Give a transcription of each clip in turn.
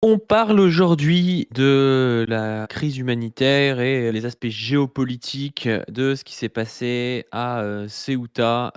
On parle aujourd'hui de la crise humanitaire et les aspects géopolitiques de ce qui s'est passé à Ceuta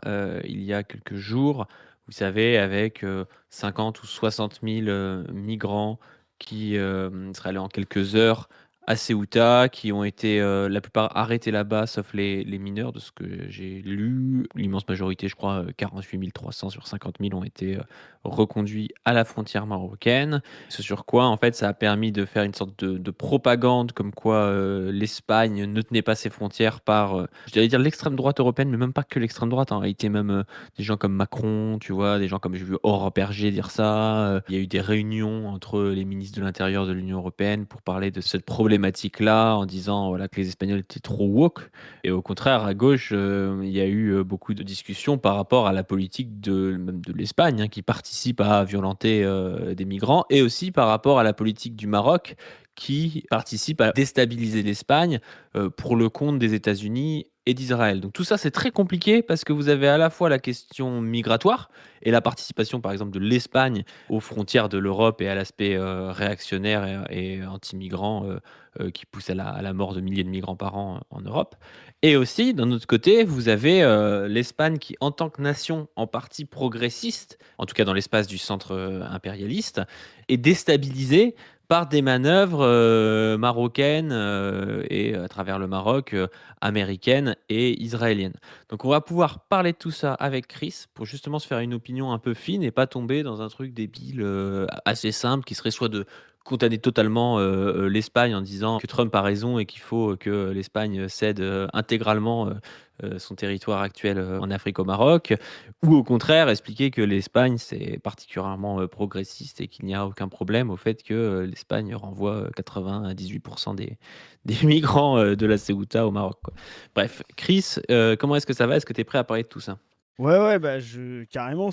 il y a quelques jours. Vous savez, avec 50 ou 60 000 migrants qui seraient allés en quelques heures à Ceuta, qui ont été la plupart arrêtés là-bas, sauf les mineurs, de ce que j'ai lu. L'immense majorité, je crois, 48 300 sur 50 000 ont été reconduits à la frontière marocaine. Ce sur quoi, en fait, ça a permis de faire une sorte de propagande comme quoi, l'Espagne ne tenait pas ses frontières par, j'allais dire l'extrême droite européenne, mais même pas que l'extrême droite, en réalité même, des gens comme Macron, tu vois? Des gens comme j'ai vu Aurore Berger dire ça, il y a eu des réunions entre les ministres de l'intérieur de l'Union européenne pour parler de cette problématique-là, en disant, voilà, que les Espagnols étaient trop woke et au contraire, à gauche, il y a eu, beaucoup de discussions par rapport à la politique de même de l'Espagne, hein, qui participe à violenter, des migrants et aussi par rapport à la politique du Maroc qui participe à déstabiliser l'Espagne, pour le compte des États-Unis et d'Israël. Donc tout ça, c'est très compliqué parce que vous avez à la fois la question migratoire et la participation, par exemple, de l'Espagne aux frontières de l'Europe et à l'aspect, réactionnaire et anti-migrant, qui pousse à la mort de milliers de migrants par an, en Europe. Et aussi, d'un autre côté, vous avez, l'Espagne qui, en tant que nation en partie progressiste, en tout cas dans l'espace du centre, impérialiste, est déstabilisée par des manœuvres, marocaines, et à travers le Maroc, américaines et israéliennes. Donc on va pouvoir parler de tout ça avec Chris pour justement se faire une opinion un peu fine et pas tomber dans un truc débile, assez simple qui serait soit de condamner totalement, l'Espagne en disant que Trump a raison et qu'il faut que l'Espagne cède, intégralement, son territoire actuel, en Afrique au Maroc, ou au contraire expliquer que l'Espagne c'est particulièrement, progressiste et qu'il n'y a aucun problème au fait que, l'Espagne renvoie, 98 des migrants, de la Ceuta au Maroc, quoi. Bref, Chris, comment est-ce que ça va? Est-ce que tu es prêt à parler de tout ça? Ouais, ouais, bah, je carrément,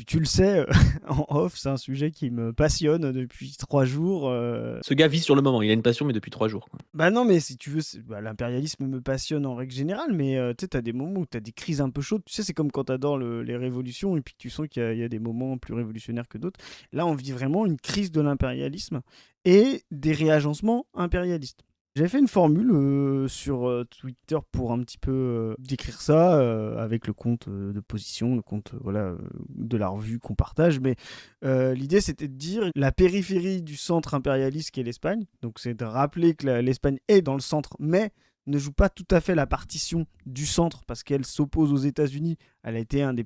tu le sais, en off, c'est un sujet qui me passionne depuis 3 jours, Ce gars vit sur le moment, il a une passion mais depuis 3 jours, quoi. bah, non, mais si tu veux, l'impérialisme me passionne en règle générale, mais tu sais, tu des moments où t'as des crises un peu chaudes. Tu sais, c'est comme quand t'adores les révolutions et puis que tu sens qu'il y a des moments plus révolutionnaires que d'autres. Là, on vit vraiment une crise de l'impérialisme et des réagencements impérialistes. J'avais fait une formule sur Twitter pour un petit peu décrire ça avec le compte de position, le compte de la revue qu'on partage. Mais l'idée, c'était de dire la périphérie du centre impérialiste qui est l'Espagne. Donc, c'est de rappeler que l'Espagne est dans le centre, mais ne joue pas tout à fait la partition du centre parce qu'elle s'oppose aux États-Unis. Elle a été un des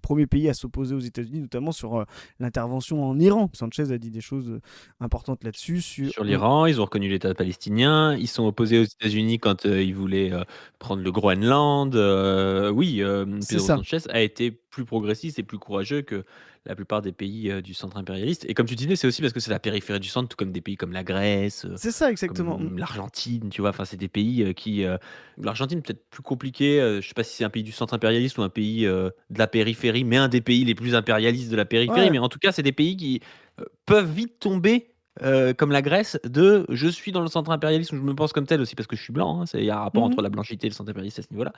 premiers pays à s'opposer aux États-Unis, notamment sur l'intervention en Iran. Sanchez a dit des choses importantes là-dessus. Sur l'Iran, ils ont reconnu l'État palestinien, ils sont opposés aux États-Unis quand, ils voulaient, prendre le Groenland, oui, C'est Pedro ça. Sanchez a été plus progressiste et plus courageux que la plupart des pays, du centre impérialiste et comme tu disais, c'est aussi parce que c'est la périphérie du centre, tout comme des pays comme la Grèce, C'est ça exactement. comme l'Argentine, tu vois? Enfin, c'est des pays, l'Argentine peut-être plus compliqué, je sais pas si c'est un pays du centre impérialiste ou un pays, de la périphérie, mais un des pays les plus impérialistes de la périphérie, Ouais. mais en tout cas, c'est des pays qui, peuvent vite tomber comme la Grèce, de je suis dans le centre impérialiste où je me pense comme tel aussi parce que je suis blanc, hein, il y a un rapport Mhm. entre la blanchité et le centre impérialiste à ce niveau-là.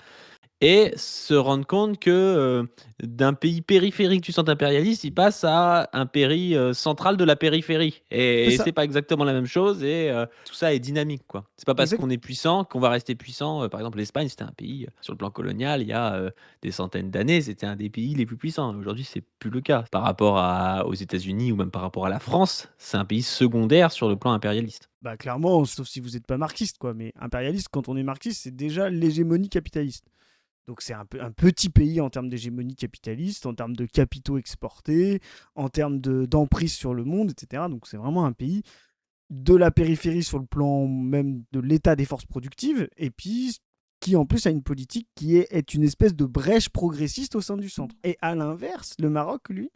Et se rendre compte que, d'un pays périphérique du centre impérialiste, il passe à un pays, central de la périphérie C'est et ça. c'est pas exactement la même chose et tout ça est dynamique, quoi. C'est pas parce Exact. qu'on est puissant qu'on va rester puissant, par exemple l'Espagne, c'était un pays, sur le plan colonial, il y a, des centaines d'années, c'était un des pays les plus puissants. Aujourd'hui, c'est plus le cas. Par rapport aux États-Unis ou même par rapport à la France, c'est un pays secondaire sur le plan impérialiste. Bah clairement, sauf si vous n'êtes pas marxiste, quoi. Mais impérialiste, quand on est marxiste, c'est déjà l'hégémonie capitaliste. Donc c'est un petit pays en termes d'hégémonie capitaliste, en termes de capitaux exportés, en termes d'emprise sur le monde, etc. Donc c'est vraiment un pays de la périphérie sur le plan même de l'état des forces productives, et puis qui en plus a une politique qui est une espèce de brèche progressiste au sein du centre. Et à l'inverse, le Maroc, lui,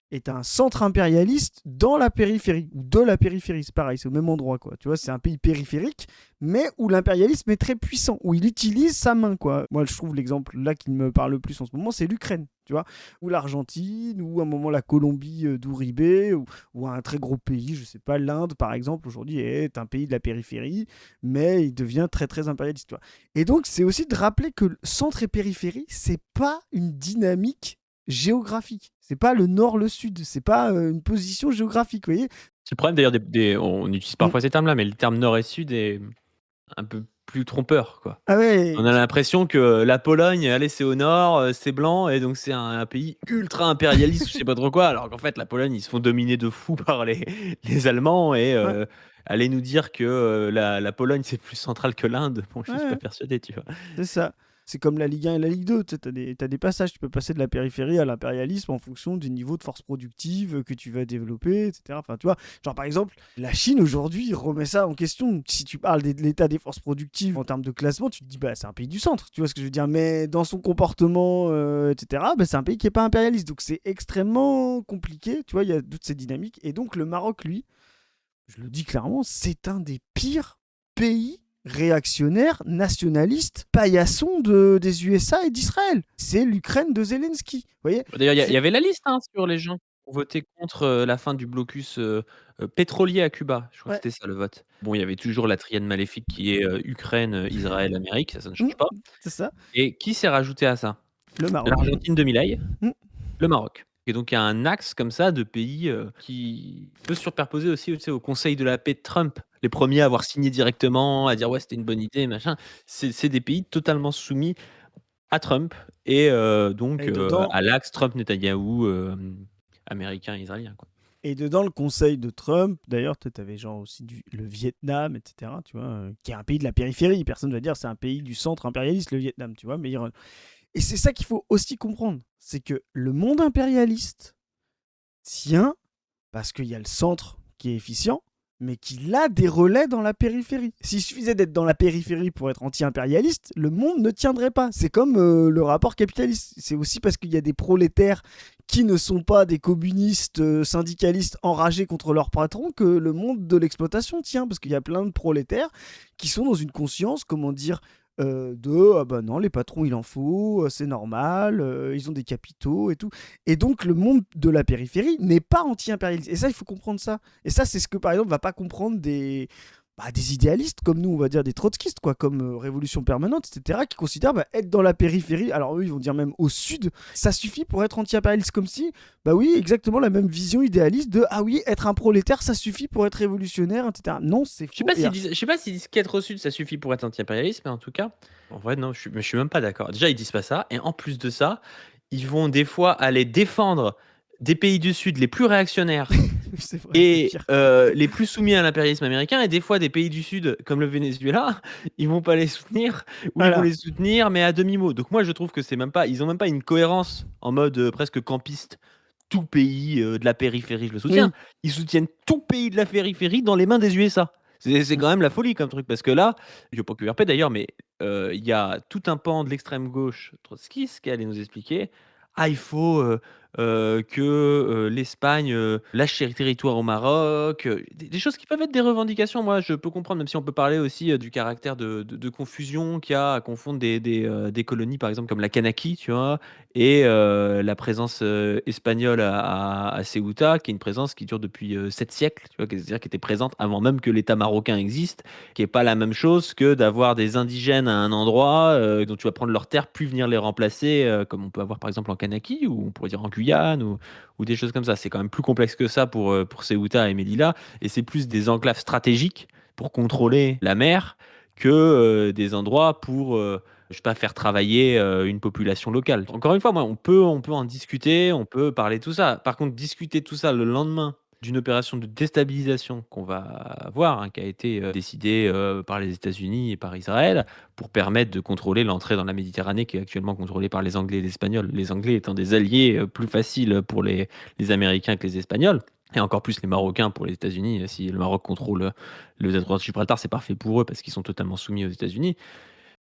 est un centre impérialiste dans la périphérie, ou de la périphérie, c'est pareil, c'est au même endroit, quoi. Tu vois, c'est un pays périphérique, mais où l'impérialisme est très puissant, où il utilise sa main, quoi. Moi, je trouve l'exemple là qui me parle le plus en ce moment, c'est l'Ukraine, tu vois, ou l'Argentine, ou à un moment la Colombie d'Uribe, ou un très gros pays, je sais pas, l'Inde, par exemple, aujourd'hui est un pays de la périphérie, mais il devient très, très impérialiste, tu vois. Et donc, c'est aussi de rappeler que centre et périphérie, c'est pas une dynamique géographique. C'est pas le nord, le sud. C'est pas une position géographique, vous voyez. C'est le problème d'ailleurs on utilise Mm. parfois ces termes-là, mais le terme nord et sud est un peu plus trompeur, quoi. Ah ouais, On a l'impression que la Pologne, allez, c'est au nord, c'est blanc et donc c'est un pays ultra impérialiste, je sais pas trop quoi, alors qu'en fait la Pologne, ils se font dominer de fou par les Allemands et ouais, aller nous dire que, la Pologne, c'est plus central que l'Inde, bon, je ouais, suis pas ouais. persuadé, tu vois? C'est ça. C'est comme la Ligue 1 et la Ligue 2. Tu sais, t'as des passages. Tu peux passer de la périphérie à l'impérialisme en fonction du niveau de force productive que tu vas développer, etc. Enfin, tu vois, genre par exemple, la Chine aujourd'hui remet ça en question. Si tu parles de l'état des forces productives en termes de classement, tu te dis, bah, c'est un pays du centre. Tu vois ce que je veux dire? Mais dans son comportement, etc., bah, c'est un pays qui n'est pas impérialiste. Donc c'est extrêmement compliqué. Tu vois, il y a toutes ces dynamiques. Et donc le Maroc, lui, je le dis clairement, c'est un des pires pays réactionnaires, nationalistes, paillassons des USA et d'Israël. C'est l'Ukraine de Zelensky. Vous voyez. D'ailleurs, il y C'est avait la liste, hein, sur les gens qui ont voté contre, la fin du blocus, pétrolier à Cuba. Je crois que ouais. c'était ça le vote. Bon, il y avait toujours la triade maléfique qui est, Ukraine, Israël, Amérique, ça ne Mm, change pas. c'est ça. Et qui s'est rajouté à ça? Le Maroc. L'Argentine de Milei, Mm, le Maroc. Et donc il y a un axe comme ça de pays, qui peut se superposer aussi, tu sais, au conseil de la paix de Trump. Les premiers à avoir signé directement, à dire: «Ouais, c'était une bonne idée», machin. C'est des pays totalement soumis à Trump et donc et dedans, à l'axe Trump-Netanyahou, américain-israélien, quoi. et dedans le conseil de Trump, d'ailleurs, tu avais genre aussi le Vietnam, etc., tu vois, qui est un pays de la périphérie. Personne ne va dire c'est un pays du centre impérialiste, le Vietnam, tu vois. Et c'est ça qu'il faut aussi comprendre. C'est que le monde impérialiste tient parce qu'il y a le centre qui est efficient, mais qu'il a des relais dans la périphérie. S'il suffisait d'être dans la périphérie pour être anti-impérialiste, le monde ne tiendrait pas. C'est comme le rapport capitaliste. C'est aussi parce qu'il y a des prolétaires qui ne sont pas des communistes syndicalistes enragés contre leur patron que le monde de l'exploitation tient. Parce qu'il y a plein de prolétaires qui sont dans une conscience, comment dire, de ah bah non, les patrons il en faut, c'est normal, ils ont des capitaux et tout. Et donc le monde de la périphérie n'est pas anti-impérialiste. Et ça, il faut comprendre ça. Et ça, c'est ce que par exemple va pas comprendre des idéalistes comme nous, on va dire des trotskistes, quoi, comme Révolution Permanente, etc., qui considèrent être dans la périphérie, alors eux, ils vont dire même au sud, ça suffit pour être anti-impérialiste, comme si, bah oui, exactement la même vision idéaliste de, ah oui, être un prolétaire, ça suffit pour être révolutionnaire, etc. Non, c'est faux. Je sais pas s'ils disent qu'être au sud, ça suffit pour être anti-impérialiste, mais en tout cas, en vrai, non, je suis même pas d'accord. Déjà, ils disent pas ça et en plus de ça, ils vont des fois aller défendre des pays du sud les plus réactionnaires C'est vrai, c'est et pire. les plus soumis à l'impérialisme américain et des fois des pays du sud comme le Venezuela, ils vont pas les soutenir ou ils vont Voilà. les soutenir mais à demi-mot. Donc moi je trouve que c'est même pas ils ont même pas une cohérence en mode, presque campiste. Tout pays, de la périphérie, je le soutiens. Oui. Ils soutiennent tout pays de la périphérie dans les mains des USA. C'est Mm. quand même la folie comme truc parce que là, je pas que RP d'ailleurs, mais il y a tout un pan de l'extrême gauche trotskiste qui allait nous expliquer: «Ah il faut, que, l'Espagne, lâche ses territoires au Maroc», des choses qui peuvent être des revendications. Moi, je peux comprendre, même si on peut parler aussi, du caractère de confusion qu'il y a à confondre des colonies, par exemple, comme la Kanaki, tu vois? Et la présence, espagnole à Ceuta, qui est une présence qui dure depuis, 7 siècles, tu vois? C'est-à-dire qui était présente avant même que l'État marocain existe, qui est pas la même chose que d'avoir des indigènes à un endroit, dont tu vas prendre leurs terres, puis venir les remplacer, comme on peut avoir par exemple en Kanaki ou on pourrait dire en Guyane ou des choses comme ça. C'est quand même plus complexe que ça pour Ceuta et Melilla et c'est plus des enclaves stratégiques pour contrôler la mer que, des endroits pour, je sais pas, faire travailler, une population locale. Encore une fois, moi, on peut en discuter, on peut parler de tout ça. Par contre, discuter de tout ça le lendemain d'une opération de déstabilisation qu'on va avoir, hein, qui a été, décidée, par les États-Unis et par Israël, pour permettre de contrôler l'entrée dans la Méditerranée qui est actuellement contrôlée par les Anglais et les Espagnols. Les Anglais étant des alliés, plus faciles pour les Américains que les Espagnols et encore plus les Marocains pour les États-Unis. Si le Maroc contrôle, le détroit de Gibraltar, c'est parfait pour eux parce qu'ils sont totalement soumis aux États-Unis.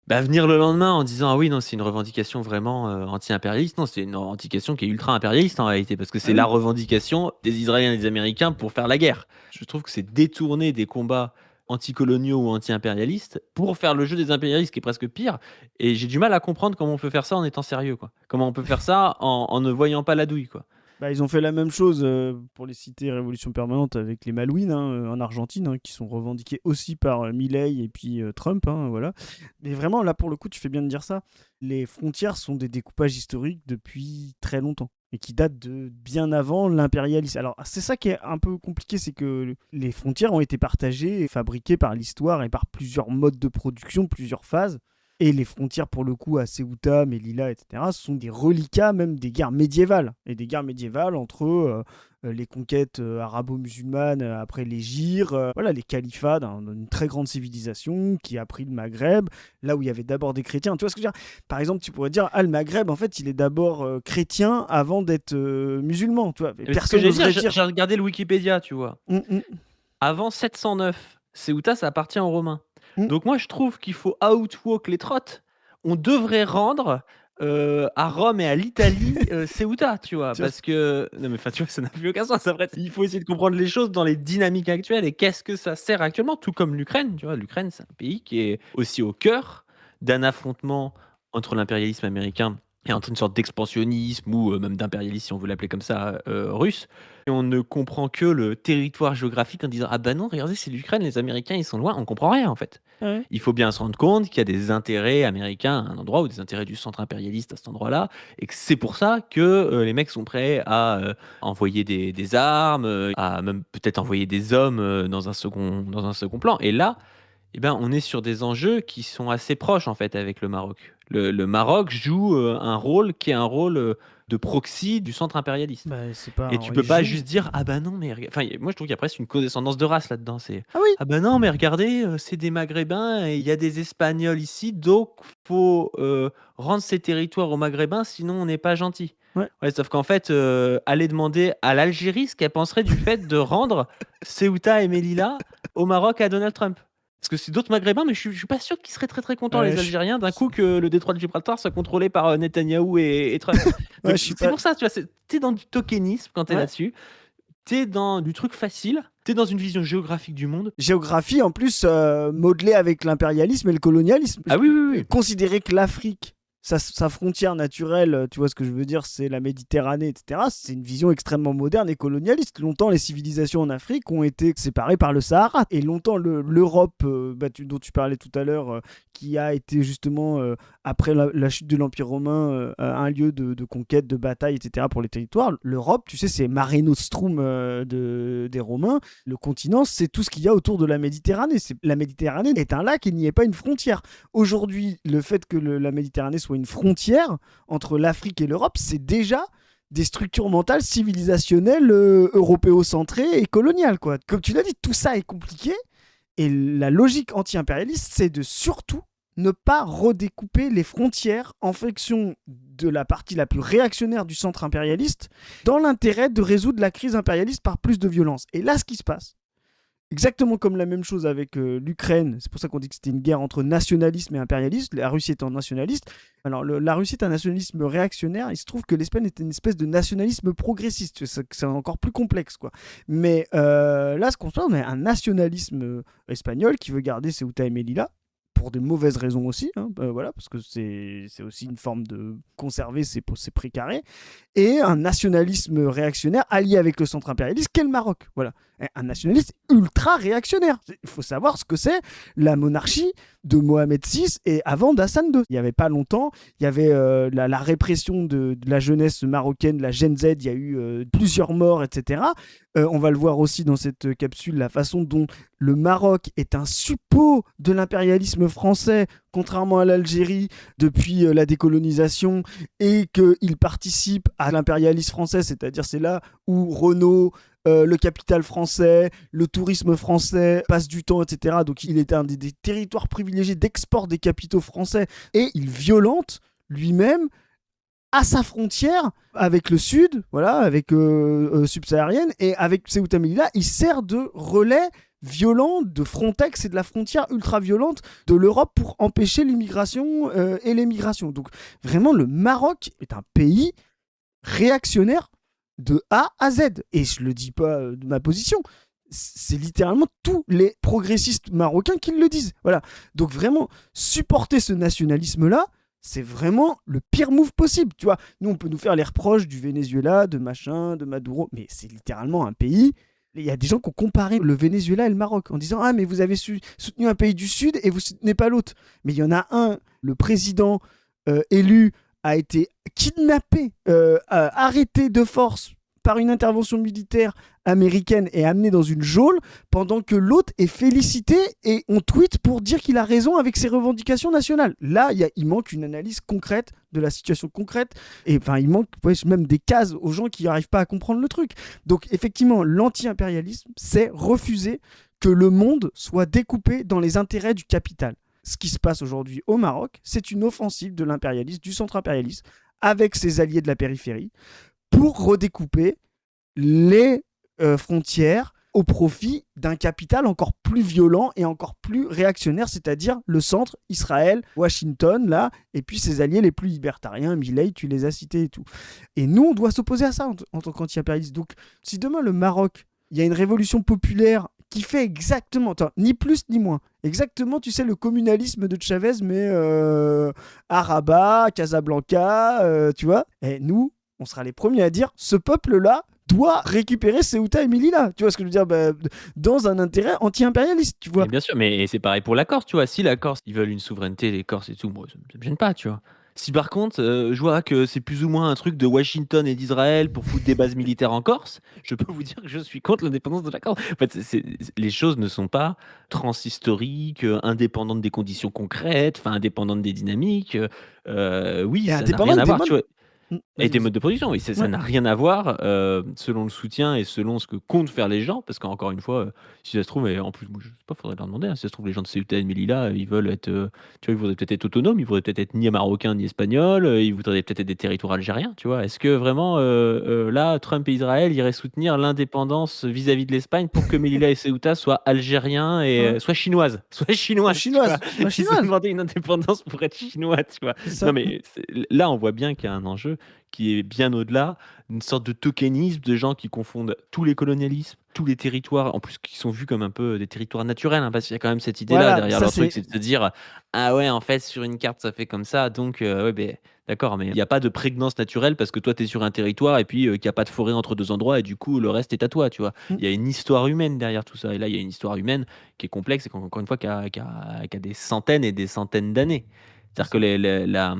Bah, venir le lendemain en disant: «Ah oui, non, c'est une revendication vraiment, anti-impérialiste». Non, c'est une revendication qui est ultra impérialiste en réalité, parce que Ah c'est la oui. revendication des Israéliens et des Américains pour faire la guerre. Je trouve que c'est détourner des combats anticoloniaux ou anti-impérialistes pour faire le jeu des impérialistes, qui est presque pire et j'ai du mal à comprendre comment on peut faire ça en étant sérieux, quoi. Comment on peut faire ça en ne voyant pas la douille, quoi. Bah, ils ont fait la même chose pour les cités Révolution permanente avec les Malouines en Argentine, qui sont revendiqués aussi par Milei et puis Trump. Voilà. Mais vraiment, là, pour le coup, tu fais bien de dire ça. Les frontières sont des découpages historiques depuis très longtemps et qui datent de bien avant l'impérialisme. Alors, c'est ça qui est un peu compliqué, c'est que les frontières ont été partagées et fabriquées par l'histoire et par plusieurs modes de production, plusieurs phases. Et les frontières, pour le coup, à Ceuta, Melilla, etc., sont des reliquats même des guerres médiévales. Et des guerres médiévales entre les conquêtes arabo-musulmanes après les Gyres, voilà, les califats d'une très grande civilisation qui a pris le Maghreb, là où il y avait d'abord des chrétiens. Tu vois ce que je veux dire? Par exemple, tu pourrais dire, le Maghreb, en fait, il est d'abord chrétien avant d'être musulman. Tu vois. Mais c'est ce que Personne j'allais n'oserait dire, dire. j'ai regardé le Wikipédia, tu vois. Hum, Avant 709, Ceuta, ça appartient aux Romains. hum. Donc moi, je trouve qu'il faut outwalk les trottes. On devrait rendre à Rome et à l'Italie Ceuta, tu vois, Tu vois, parce que non mais enfin, tu vois, ça n'a plus aucun sens. Après, il faut essayer de comprendre les choses dans les dynamiques actuelles et qu'est-ce que ça sert actuellement, tout comme l'Ukraine, tu vois. L'Ukraine, c'est un pays qui est aussi au cœur d'un affrontement entre l'impérialisme américain et entre une sorte d'expansionnisme ou même d'impérialisme, si on veut l'appeler comme ça, russe. Et on ne comprend que le territoire géographique en disant: «Ah bah non, regardez, c'est l'Ukraine, les Américains, ils sont loin». On comprend rien, en fait. ouais. Il faut bien se rendre compte qu'il y a des intérêts américains à un endroit ou des intérêts du centre impérialiste à cet endroit-là et que c'est pour ça que, les mecs sont prêts à, envoyer des armes, à même peut-être envoyer des hommes, dans un second plan et là, eh ben, on est sur des enjeux qui sont assez proches, en fait, avec le Maroc. Le Maroc joue, un rôle qui est un rôle, de proxy du centre impérialiste. Bah, c'est pas Et un tu peux pas joue. juste dire: «Ah bah non, mais enfin, moi je trouve qu'il y a presque une condescendance de race là-dedans. C'est: Ah oui. «Ah bah non, mais regardez, c'est des Maghrébins et il y a des Espagnols ici, donc faut, rendre ces territoires aux Maghrébins, sinon on n'est pas gentil». Ouais. Ouais, sauf qu'en fait, aller demander à l'Algérie ce qu'elle penserait du fait de rendre Ceuta et Melilla au Maroc à Donald Trump. Parce que c'est d'autres Maghrébins, mais je suis pas sûr qu'ils seraient très, très contents, Ouais, les Algériens, d'un coup que le détroit de Gibraltar soit contrôlé par, Netanyahou et Trump. ouais, Donc je suis c'est pas. pour ça, tu vois, tu es dans du tokenisme quand tu es Ouais. là-dessus, tu es dans du truc facile, tu es dans une vision géographique du monde. Géographie en plus modelée avec l'impérialisme et le colonialisme. Ah oui, oui, oui. Considérer que l'Afrique, sa frontière naturelle, tu vois ce que je veux dire, c'est la Méditerranée, etc. C'est une vision extrêmement moderne et colonialiste. Longtemps, les civilisations en Afrique ont été séparées par le Sahara. Et longtemps, l'Europe, dont tu parlais tout à l'heure, qui a été justement, après la chute de l'Empire romain, un lieu de conquête, de bataille, etc. pour les territoires. L'Europe, tu sais, c'est Mare Nostrum des Romains. Le continent, c'est tout ce qu'il y a autour de la Méditerranée. La Méditerranée est un lac, il n'y est pas une frontière. Aujourd'hui, le fait que la Méditerranée soit une frontière entre l'Afrique et l'Europe, c'est déjà des structures mentales civilisationnelles européocentrées et coloniales, quoi. Comme tu l'as dit, tout ça est compliqué. Et la logique anti-impérialiste, c'est de surtout ne pas redécouper les frontières en fonction de la partie la plus réactionnaire du centre impérialiste dans l'intérêt de résoudre la crise impérialiste par plus de violence. Et là, ce qui se passe, exactement comme la même chose avec l'Ukraine, c'est pour ça qu'on dit que c'était une guerre entre nationalisme et impérialisme, la Russie étant nationaliste. Alors la Russie est un nationalisme réactionnaire, il se trouve que l'Espagne est une espèce de nationalisme progressiste, c'est encore plus complexe, quoi. Mais là, ce qu'on se passe, on a un nationalisme espagnol qui veut garder Ceuta et Melilla, pour de mauvaises raisons aussi, voilà, parce que c'est aussi une forme de conserver ses précarés, et un nationalisme réactionnaire allié avec le centre impérialiste qu'est le Maroc. Voilà. Un nationaliste ultra réactionnaire. Il faut savoir ce que c'est la monarchie de Mohamed VI et avant d'Hassan II. Il n'y avait pas longtemps, il y avait la répression de la jeunesse marocaine, la Gen Z, il y a eu plusieurs morts, etc. On va le voir aussi dans cette capsule, la façon dont le Maroc est un suppôt de l'impérialisme français, contrairement à l'Algérie, depuis la décolonisation, et qu'il participe à l'impérialisme français, c'est-à-dire c'est là où Renault, le capital français, le tourisme français passe du temps, etc. Donc il est un des territoires privilégiés d'export des capitaux français, et il violente lui-même à sa frontière avec le sud, voilà, avec subsaharienne, et avec Ceuta Melilla, il sert de relais violent de Frontex et de la frontière ultra violente de l'Europe pour empêcher l'immigration et l'émigration. Donc vraiment, le Maroc est un pays réactionnaire de A à Z. Et je le dis pas de ma position, c'est littéralement tous les progressistes marocains qui le disent. Voilà. Donc vraiment, supporter ce nationalisme-là, c'est vraiment le pire move possible. Tu vois, nous, on peut nous faire les reproches du Venezuela, de machin, de Maduro, mais c'est littéralement un pays. Il y a des gens qui ont comparé le Venezuela et le Maroc en disant: ah, mais vous avez soutenu un pays du Sud et vous soutenez pas l'autre. Mais il y en a un, le président élu a été kidnappé, arrêté de force par une intervention militaire américaine et amené dans une geôle, pendant que l'autre est félicité et on tweet pour dire qu'il a raison avec ses revendications nationales. Là, il manque une analyse concrète de la situation concrète, et enfin il manque même des cases aux gens qui n'arrivent pas à comprendre le truc. Donc effectivement, l'anti-impérialisme, c'est refuser que le monde soit découpé dans les intérêts du capital. Ce qui se passe aujourd'hui au Maroc, c'est une offensive de l'impérialisme, du centre-impérialisme, avec ses alliés de la périphérie, pour redécouper les frontières au profit d'un capital encore plus violent et encore plus réactionnaire, c'est-à-dire le centre, Israël, Washington, là, et puis ses alliés les plus libertariens, Milei, tu les as cités et tout. Et nous, on doit s'opposer à ça en tant qu'anti-impérialiste. Donc, si demain, le Maroc, il y a une révolution populaire qui fait exactement, ni plus ni moins, exactement, tu sais, le communalisme de Chavez, mais à Rabat, Casablanca, tu vois, et nous, on sera les premiers à dire, ce peuple-là doit récupérer Ceuta et Melilla. Tu vois ce que je veux dire, dans un intérêt anti-impérialiste, tu vois. Mais bien sûr, mais c'est pareil pour la Corse, tu vois. Si la Corse, ils veulent une souveraineté, les Corses et tout, moi, ça me gêne pas, tu vois. Si par contre, je vois que c'est plus ou moins un truc de Washington et d'Israël pour foutre des bases militaires en Corse, je peux vous dire que je suis contre l'indépendance de la Corse. En fait, les choses ne sont pas transhistoriques, indépendantes des conditions concrètes, enfin indépendantes des dynamiques. Oui, Et ça n'a rien indépendante à des voir, tu modes. vois. Et Vas-y, des vas-y. modes de production, oui, ça Ouais. n'a rien à voir, selon le soutien et selon ce que comptent faire les gens. Parce qu'encore une fois, si ça se trouve, et en plus, moi, je sais pas, faudrait leur demander, hein, si ça se trouve, les gens de Ceuta et de Melilla, ils veulent être, tu vois, ils voudraient peut-être être autonomes, ils voudraient peut-être être ni marocains ni espagnols, ils voudraient peut-être être des territoires algériens, tu vois? Est-ce que vraiment, là, Trump et Israël iraient soutenir l'indépendance vis-à-vis de l'Espagne pour que Melilla et Ceuta soient algériens et Ouais. soient chinoises? Soient chinoises, tu vois? La Ils ont chinoise, demandé une indépendance pour être chinois, tu vois? c'est Non, ça. mais là, on voit bien qu'il y a un enjeu qui est bien au-delà, une sorte de tokenisme de gens qui confondent tous les colonialismes, tous les territoires, en plus qui sont vus comme un peu des territoires naturels, hein, parce qu'il y a quand même cette idée-là Voilà, derrière ça leur truc, c'est. c'est de se dire: «Ah ouais, en fait, sur une carte, ça fait comme ça, donc ouais, beh, d'accord, mais il y a pas de prégnance naturelle parce que toi, tu es sur un territoire et puis, qu'il y a pas de forêt entre 2 endroits et du coup, le reste est à toi», tu vois? Mm. Il y a une histoire humaine derrière tout ça et là, il y a une histoire humaine qui est complexe et encore une fois qui a des centaines et des centaines d'années. C'est C'est-à-dire que ça.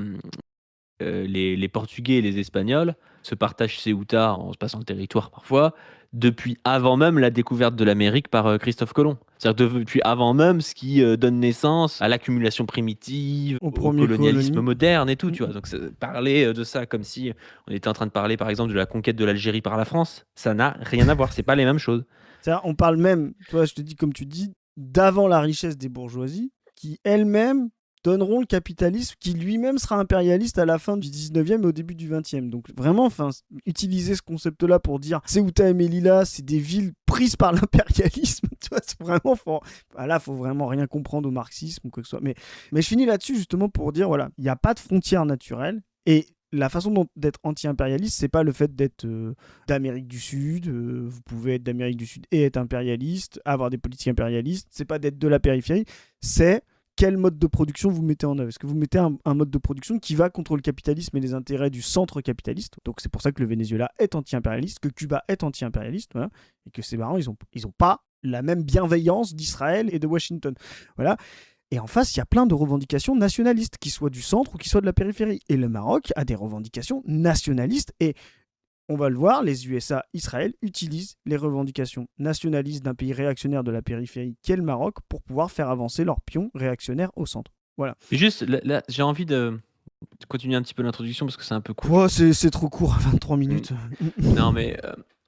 les Portugais et les Espagnols se partagent Ceuta en se passant le territoire parfois, depuis avant même la découverte de l'Amérique par Christophe Colomb. C'est-à-dire depuis avant même ce qui donne naissance à l'accumulation primitive, Au au premier colonialisme colonie. moderne et tout, Mm. tu vois. Donc parler de ça comme si on était en train de parler par exemple de la conquête de l'Algérie par la France, ça n'a rien à voir, c'est pas les mêmes choses. C'est-à-dire, on parle même, toi, je te dis, comme tu dis, d'avant la richesse des bourgeoisies, qui elles-mêmes donneront le capitalisme, qui lui-même sera impérialiste à la fin du 19e et au début du 20e. Donc vraiment, enfin, utiliser ce concept-là pour dire Ceuta et Melilla, c'est des villes prises par l'impérialisme, tu vois, c'est vraiment fort. Là, faut vraiment rien comprendre au marxisme ou quoi que ce soit. Mais je finis là-dessus justement pour dire, voilà, il n'y a pas de frontières naturelles. Et la façon d'être anti-impérialiste, c'est pas le fait d'être d'Amérique du Sud. Vous pouvez être d'Amérique du Sud et être impérialiste, avoir des politiques impérialistes. C'est pas d'être de la périphérie. C'est quel mode de production vous mettez en œuvre. Est-ce que vous mettez un mode de production qui va contre le capitalisme et les intérêts du centre capitaliste? Donc c'est pour ça que le Venezuela est anti-impérialiste, que Cuba est anti-impérialiste, voilà, et que c'est marrant, ils ont pas la même bienveillance d'Israël et de Washington. Voilà. Et en face, il y a plein de revendications nationalistes, qui soient du centre ou qui soient de la périphérie. Et le Maroc a des revendications nationalistes. Et on va le voir, les USA, Israël utilisent les revendications nationalistes d'un pays réactionnaire de la périphérie qu'est le Maroc pour pouvoir faire avancer leurs pions réactionnaires au centre. Voilà. Et juste, là, j'ai envie de continuer un petit peu l'introduction parce que c'est un peu court. Oh, c'est trop court, 23 Mm. minutes. Non, mais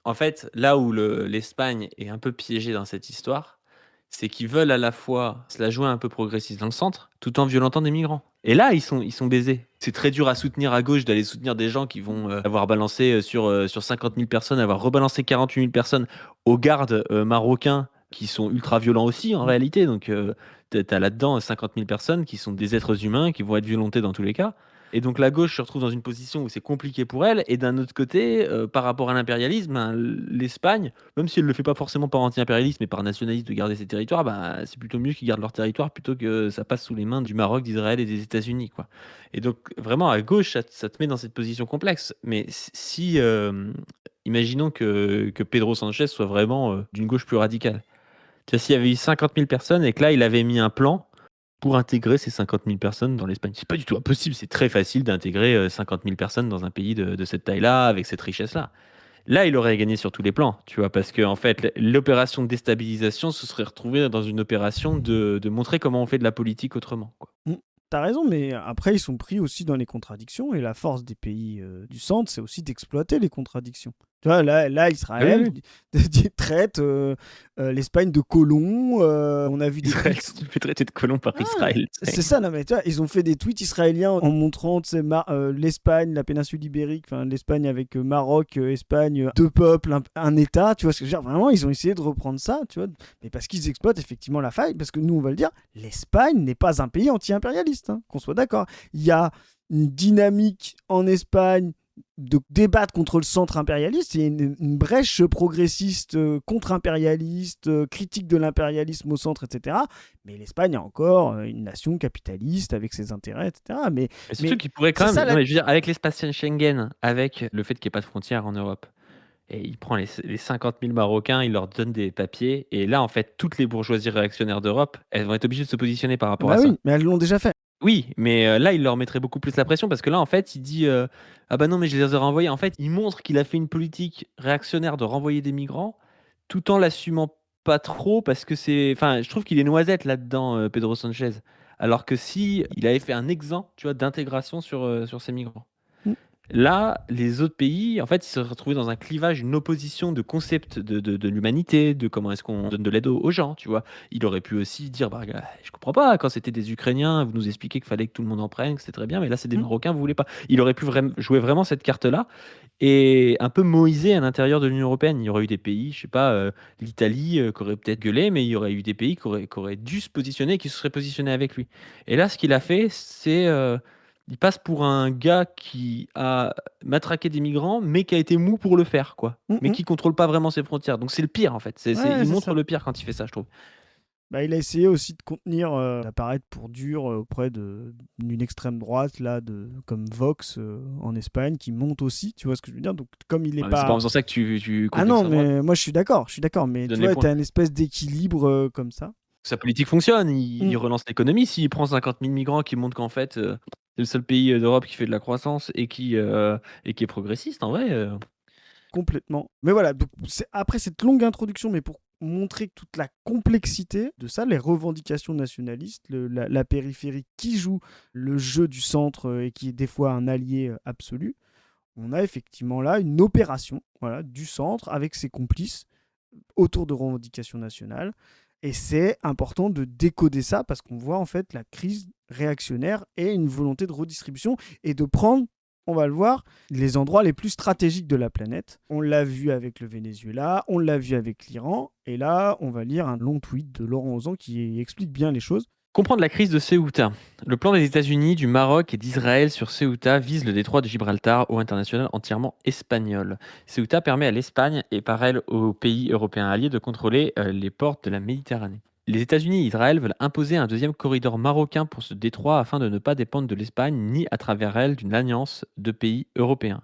en fait, là où l'Espagne est un peu piégée dans cette histoire, c'est qu'ils veulent à la fois se la jouer un peu progressiste dans le centre, tout en violentant des migrants. Et là, ils sont baisés. C'est très dur à soutenir à gauche, d'aller soutenir des gens qui vont avoir balancé sur 50 000 personnes, avoir rebalancé 48 000 personnes aux gardes marocains qui sont ultra violents aussi en réalité. Donc, t'as là-dedans 50 000 personnes qui sont des êtres humains, qui vont être violentés dans tous les cas. Et donc la gauche se retrouve dans une position où c'est compliqué pour elle. Et d'un autre côté, par rapport à l'impérialisme, ben, l'Espagne, même si elle ne le fait pas forcément par anti-impérialisme, mais par nationalisme de garder ses territoires, bah, c'est plutôt mieux qu'ils gardent leur territoire plutôt que ça passe sous les mains du Maroc, d'Israël et des États-Unis, quoi. Et donc vraiment à gauche, ça te met dans cette position complexe. Mais si, imaginons que Pedro Sanchez soit vraiment d'une gauche plus radicale. Tu vois, s'il y avait eu 50 000 personnes et que là, il avait mis un plan pour intégrer ces 50 000 personnes dans l'Espagne. C'est pas du tout impossible, c'est très facile d'intégrer 50 000 personnes dans un pays de cette taille-là, avec cette richesse-là. Là, il aurait gagné sur tous les plans, tu vois, parce que en fait, l'opération de déstabilisation se serait retrouvée dans une opération de montrer comment on fait de la politique autrement, quoi. T'as raison, mais après, ils sont pris aussi dans les contradictions, et la force des pays du centre, c'est aussi d'exploiter les contradictions. Tu vois, là Israël Oui, traite l'Espagne de colons. On a vu des Israël tweets. se fait traiter de colon par Ah, Israël. c'est ça, non, mais tu vois, ils ont fait des tweets israéliens en montrant l'Espagne, la péninsule ibérique, enfin l'Espagne avec Maroc, Espagne, deux peuples, un État, tu vois ce que je veux dire. Vraiment, ils ont essayé de reprendre ça, tu vois, mais parce qu'ils exploitent effectivement la faille, parce que nous, on va le dire, l'Espagne n'est pas un pays anti-impérialiste, hein, qu'on soit d'accord. Il y a une dynamique en Espagne de débattre contre le centre impérialiste. Il y a une brèche progressiste, contre-impérialiste, critique de l'impérialisme au centre, etc. Mais l'Espagne est encore une nation capitaliste avec ses intérêts, etc. Mais ce Mais truc qui pourrait c'est quand ça même, non, mais je veux dire, avec l'espace Schengen, avec le fait qu'il n'y ait pas de frontières en Europe, et il prend les 50 000 Marocains, il leur donne des papiers, et là, en fait, toutes les bourgeoisies réactionnaires d'Europe, elles vont être obligées de se positionner par rapport à Bah ça. oui, mais elles l'ont déjà fait. Oui, mais là, il leur mettrait beaucoup plus la pression parce que là, en fait, il dit ah bah non, mais je les ai renvoyés. En fait, il montre qu'il a fait une politique réactionnaire de renvoyer des migrants tout en l'assumant pas trop parce que c'est. Enfin, je trouve qu'il est noisette là-dedans, Pedro Sanchez. Alors que si il avait fait un exempt, tu vois, d'intégration sur ces migrants. Mm. Là, les autres pays, en fait, ils se retrouvaient dans un clivage, une opposition de concept de l'humanité, de comment est-ce qu'on donne de l'aide aux gens, tu vois. Il aurait pu aussi dire, bah, gars, je comprends pas, quand c'était des Ukrainiens, vous nous expliquez qu'il fallait que tout le monde en prenne, que c'était très bien, mais là, c'est des Mm. Marocains, vous voulez pas. Il aurait pu jouer vraiment cette carte-là et un peu moiser à l'intérieur de l'Union européenne. Il y aurait eu des pays, je sais pas, l'Italie, qui aurait peut-être gueulé, mais il y aurait eu des pays qui auraient dû se positionner, qui se seraient positionnés avec lui. Et là, ce qu'il a fait, c'est il passe pour un gars qui a matraqué des migrants, mais qui a été mou pour le faire, quoi. Mm, Mais mm. qui contrôle pas vraiment ses frontières. Donc c'est le pire, en fait. Ouais, Il c'est montre ça. le pire quand il fait ça, je trouve. Bah, il a essayé aussi de contenir, d'apparaître pour dur auprès d'une extrême droite, là, comme Vox en Espagne, qui monte aussi, tu vois ce que je veux dire. Donc, comme il est Ouais, mais c'est pas en pas. faisant ça que tu Ah conduis non, l'extrême droite. mais moi je suis d'accord, Tu mais donnes tu les vois, points. t'as une espèce d'équilibre comme ça. Sa politique fonctionne, il Mm. relance l'économie. S'il prend 50 000 migrants qui montrent qu'en fait, c'est le seul pays d'Europe qui fait de la croissance et qui est progressiste, en vrai. Complètement. Mais voilà, donc après cette longue introduction, mais pour montrer toute la complexité de ça, les revendications nationalistes, la périphérie qui joue le jeu du centre et qui est des fois un allié absolu, on a effectivement là une opération, voilà, du centre avec ses complices autour de revendications nationales. Et c'est important de décoder ça parce qu'on voit en fait la crise réactionnaire et une volonté de redistribution et de prendre, on va le voir, les endroits les plus stratégiques de la planète. On l'a vu avec le Venezuela, on l'a vu avec l'Iran, et là, on va lire un long tweet de Laurent Ozan qui explique bien les choses. Comprendre la crise de Ceuta. Le plan des États-Unis, du Maroc et d'Israël sur Ceuta vise le détroit de Gibraltar, eau internationale entièrement espagnole. Ceuta permet à l'Espagne et par elle aux pays européens alliés de contrôler les ports de la Méditerranée. Les États-Unis et Israël veulent imposer un deuxième corridor marocain pour ce détroit afin de ne pas dépendre de l'Espagne ni à travers elle d'une alliance de pays européens.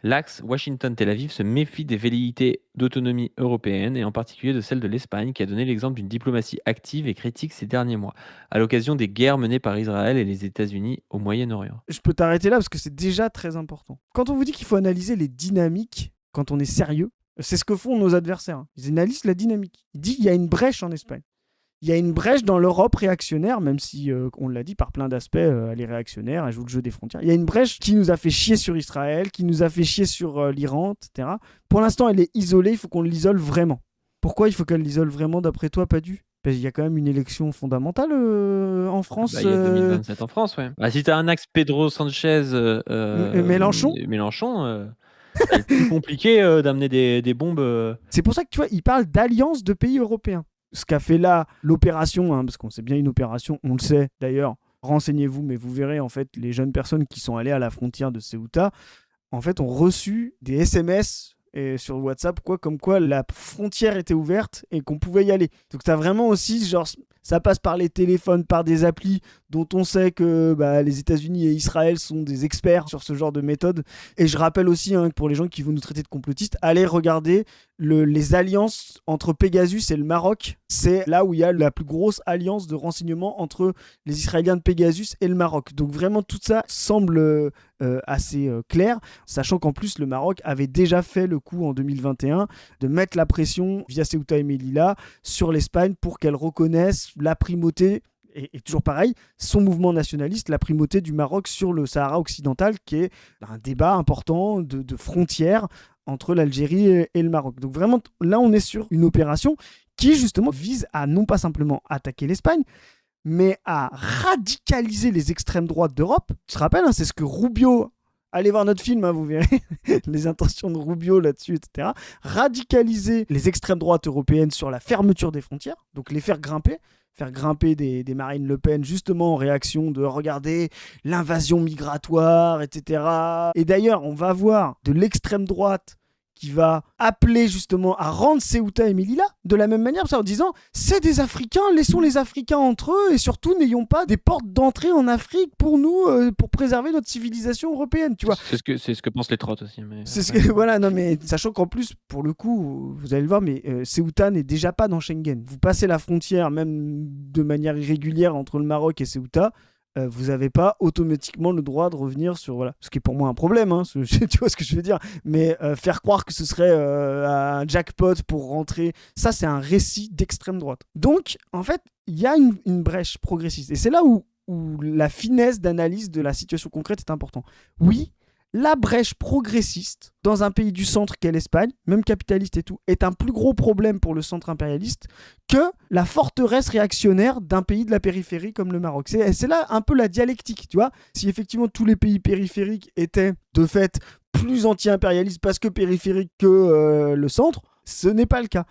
L'axe Washington-Tel Aviv se méfie des velléités d'autonomie européenne et en particulier de celle de l'Espagne qui a donné l'exemple d'une diplomatie active et critique ces derniers mois, à l'occasion des guerres menées par Israël et les États-Unis au Moyen-Orient. Je peux t'arrêter là parce que c'est déjà très important. Quand on vous dit qu'il faut analyser les dynamiques, quand on est sérieux, c'est ce que font nos adversaires, hein. Ils analysent la dynamique. Ils disent qu'il y a une brèche en Espagne. Il y a une brèche dans l'Europe réactionnaire, même si, on l'a dit, par plein d'aspects, elle est réactionnaire, elle joue le jeu des frontières. Il y a une brèche qui nous a fait chier sur Israël, qui nous a fait chier sur l'Iran, etc. Pour l'instant, elle est isolée, il faut qu'on l'isole vraiment. Pourquoi il faut qu'elle l'isole vraiment, d'après toi, Padu ? Parce qu'il y a quand même une élection fondamentale en France. Bah, il y a 2027 en France, ouais. Bah, si tu as un axe Pedro Sanchez Mélenchon. Mélenchon, ça va être plus compliqué d'amener des bombes. C'est pour ça que tu vois, il parle d'alliance de pays européens. Ce qu'a fait là l'opération, hein, parce qu'on sait bien une opération, on le sait d'ailleurs, renseignez-vous, mais vous verrez, en fait, les jeunes personnes qui sont allées à la frontière de Ceuta, en fait, ont reçu des SMS et sur WhatsApp, quoi, comme quoi la frontière était ouverte et qu'on pouvait y aller. Donc, tu as vraiment aussi, genre, ça passe par les téléphones, par des applis dont on sait que les États-Unis et Israël sont des experts sur ce genre de méthode. Et je rappelle aussi, hein, que pour les gens qui vont nous traiter de complotistes, allez regarder les alliances entre Pegasus et le Maroc. C'est là où il y a la plus grosse alliance de renseignement entre les Israéliens de Pegasus et le Maroc. Donc vraiment, tout ça semble assez clair, sachant qu'en plus, le Maroc avait déjà fait le coup en 2021 de mettre la pression via Ceuta et Melilla sur l'Espagne pour qu'elle reconnaisse la primauté, et toujours pareil, son mouvement nationaliste, la primauté du Maroc sur le Sahara occidental, qui est un débat important de frontières entre l'Algérie et le Maroc. Donc vraiment, là, on est sur une opération qui, justement, vise à non pas simplement attaquer l'Espagne, mais à radicaliser les extrêmes droites d'Europe. Tu te rappelles, hein, c'est ce que Rubio... Allez voir notre film, hein, vous verrez les intentions de Rubio là-dessus, etc. Radicaliser les extrêmes droites européennes sur la fermeture des frontières, donc les faire grimper des Marine Le Pen, justement en réaction de regarder l'invasion migratoire, etc. Et d'ailleurs, on va voir de l'extrême droite qui va appeler justement à rendre Ceuta et Melilla de la même manière, en disant c'est des Africains, laissons les Africains entre eux et surtout n'ayons pas des portes d'entrée en Afrique pour nous, pour préserver notre civilisation européenne, tu vois. C'est ce que pensent les trottes aussi. Mais C'est ce que, voilà, non mais sachant qu'en plus, pour le coup, vous allez le voir, mais Ceuta n'est déjà pas dans Schengen. Vous passez la frontière, même de manière irrégulière, entre le Maroc et Ceuta, vous n'avez pas automatiquement le droit de revenir sur... Voilà. Ce qui est pour moi un problème, hein, tu vois ce que je veux dire. Mais faire croire que ce serait un jackpot pour rentrer, ça c'est un récit d'extrême droite. Donc, en fait, il y a une brèche progressiste. Et c'est là où la finesse d'analyse de la situation concrète est importante. Oui, la brèche progressiste dans un pays du centre qu'est l'Espagne, même capitaliste et tout, est un plus gros problème pour le centre impérialiste que la forteresse réactionnaire d'un pays de la périphérie comme le Maroc. C'est là un peu la dialectique, tu vois. Si effectivement tous les pays périphériques étaient de fait plus anti-impérialistes parce que périphériques que le centre, ce n'est pas le cas.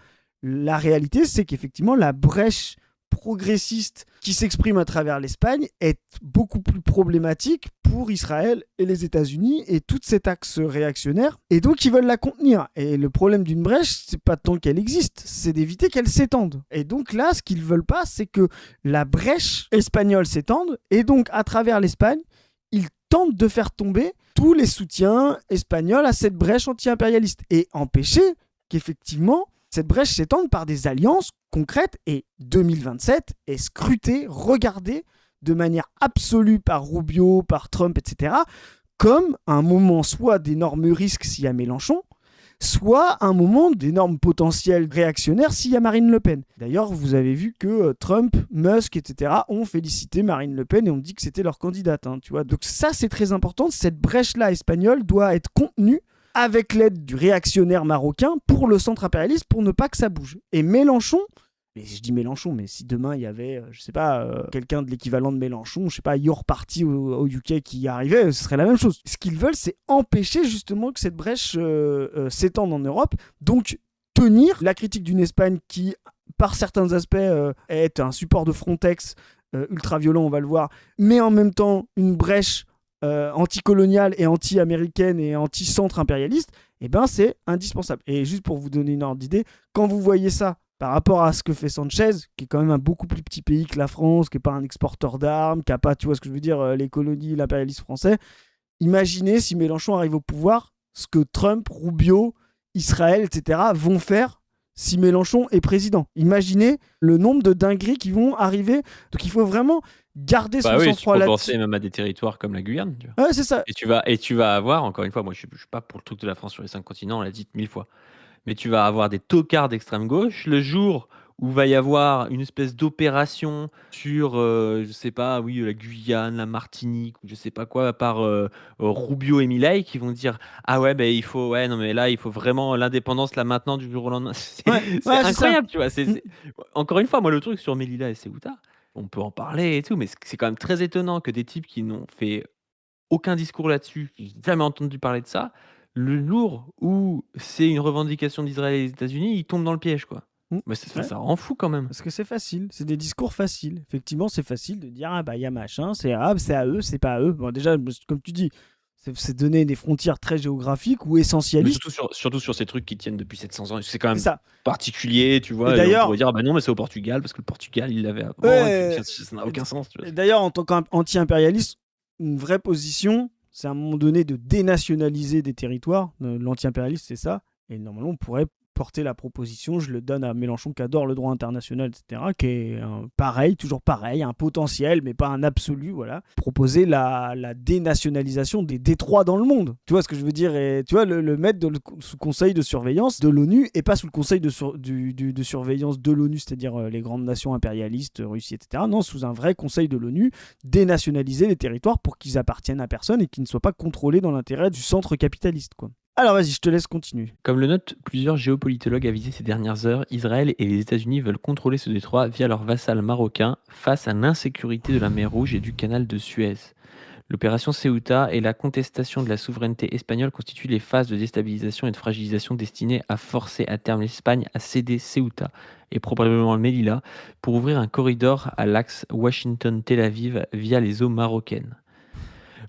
La réalité, c'est qu'effectivement la brèche progressiste qui s'exprime à travers l'Espagne est beaucoup plus problématique pour Israël et les États-Unis et tout cet axe réactionnaire, et donc ils veulent la contenir. Et le problème d'une brèche, c'est pas tant qu'elle existe, c'est d'éviter qu'elle s'étende. Et donc là, ce qu'ils veulent pas, c'est que la brèche espagnole s'étende, et donc à travers l'Espagne, ils tentent de faire tomber tous les soutiens espagnols à cette brèche anti-impérialiste et empêcher qu'effectivement cette brèche s'étende par des alliances concrètes, et 2027 est scruté, regardé de manière absolue par Rubio, par Trump, etc., comme un moment soit d'énormes risques s'il y a Mélenchon, soit un moment d'énormes potentiels réactionnaires s'il y a Marine Le Pen. D'ailleurs, vous avez vu que Trump, Musk, etc. ont félicité Marine Le Pen et ont dit que c'était leur candidate. Hein, tu vois. Donc ça, c'est très important. Cette brèche-là espagnole doit être contenue avec l'aide du réactionnaire marocain pour le centre impérialiste, pour ne pas que ça bouge. Et Mélenchon, et je dis Mélenchon, mais si demain il y avait, je sais pas, quelqu'un de l'équivalent de Mélenchon, je sais pas, Your Party au UK qui arrivait, ce serait la même chose. Ce qu'ils veulent, c'est empêcher justement que cette brèche s'étende en Europe, donc tenir la critique d'une Espagne qui, par certains aspects, est un support de Frontex ultra violent, on va le voir, mais en même temps une brèche anticoloniale et anti-américaine et anti-centre impérialiste, eh ben c'est indispensable. Et juste pour vous donner une ordre d'idée, quand vous voyez ça par rapport à ce que fait Sanchez, qui est quand même un beaucoup plus petit pays que la France, qui n'est pas un exporteur d'armes, qui n'a pas, tu vois ce que je veux dire, les colonies, l'impérialisme français, imaginez si Mélenchon arrive au pouvoir, ce que Trump, Rubio, Israël, etc. vont faire si Mélenchon est président. Imaginez le nombre de dingueries qui vont arriver. Donc il faut vraiment garder son sang-froid là-dessus. Tu peux penser même à des territoires comme la Guyane. Tu vois. Ouais, c'est ça. Et tu vas avoir, encore une fois, moi je suis pas pour le truc de la France sur les 5 continents, on l'a dit 1000 fois. Mais tu vas avoir des tocards d'extrême gauche le jour où va y avoir une espèce d'opération sur, je sais pas, oui, la Guyane, la Martinique, ou je sais pas quoi, par Rubio et Milei, qui vont dire ah ouais, il faut, ouais, non mais là il faut vraiment l'indépendance là maintenant du jour au lendemain. C'est incroyable, tu vois. Encore une fois, moi le truc sur Melilla et Ceuta, on peut en parler et tout, mais c'est quand même très étonnant que des types qui n'ont fait aucun discours là-dessus, qui n'ont jamais entendu parler de ça, le jour où c'est une revendication d'Israël et des États-Unis, ils tombent dans le piège, quoi. Mais ça rend fou quand même. Parce que c'est facile, c'est des discours faciles. Effectivement, c'est facile de dire il y a machin, c'est à eux, c'est pas à eux. Bon, déjà, comme tu dis, c'est donner des frontières très géographiques ou Mais essentialistes. surtout sur ces trucs qui tiennent depuis 700 ans. C'est quand même ça. particulier, tu vois. Et Et d'ailleurs, on pourrait dire, non, mais c'est au Portugal, parce que le Portugal, il l'avait avant. Ouais, Ça n'a aucun sens. Tu vois. et d'ailleurs, en tant qu'anti-impérialiste, une vraie position, c'est à un moment donné de dénationaliser des territoires. L'anti-impérialiste, c'est ça. Et normalement, on pourrait porter la proposition, je le donne à Mélenchon qui adore le droit international, etc., qui est pareil, toujours pareil, un potentiel, mais pas un absolu, voilà. Proposer la dénationalisation des détroits dans le monde. Tu vois ce que je veux dire? Et tu vois, le mettre sous conseil de surveillance de l'ONU et pas sous le conseil de surveillance de l'ONU, c'est-à-dire les grandes nations impérialistes, Russie, etc. Non, sous un vrai conseil de l'ONU, dénationaliser les territoires pour qu'ils appartiennent à personne et qu'ils ne soient pas contrôlés dans l'intérêt du centre capitaliste, quoi. Alors vas-y, je te laisse continuer. Comme le notent plusieurs géopolitologues avisés ces dernières heures, Israël et les États-Unis veulent contrôler ce détroit via leur vassal marocain face à l'insécurité de la mer Rouge et du canal de Suez. L'opération Ceuta et la contestation de la souveraineté espagnole constituent les phases de déstabilisation et de fragilisation destinées à forcer à terme l'Espagne à céder Ceuta et probablement Melilla pour ouvrir un corridor à l'axe Washington-Tel Aviv via les eaux marocaines.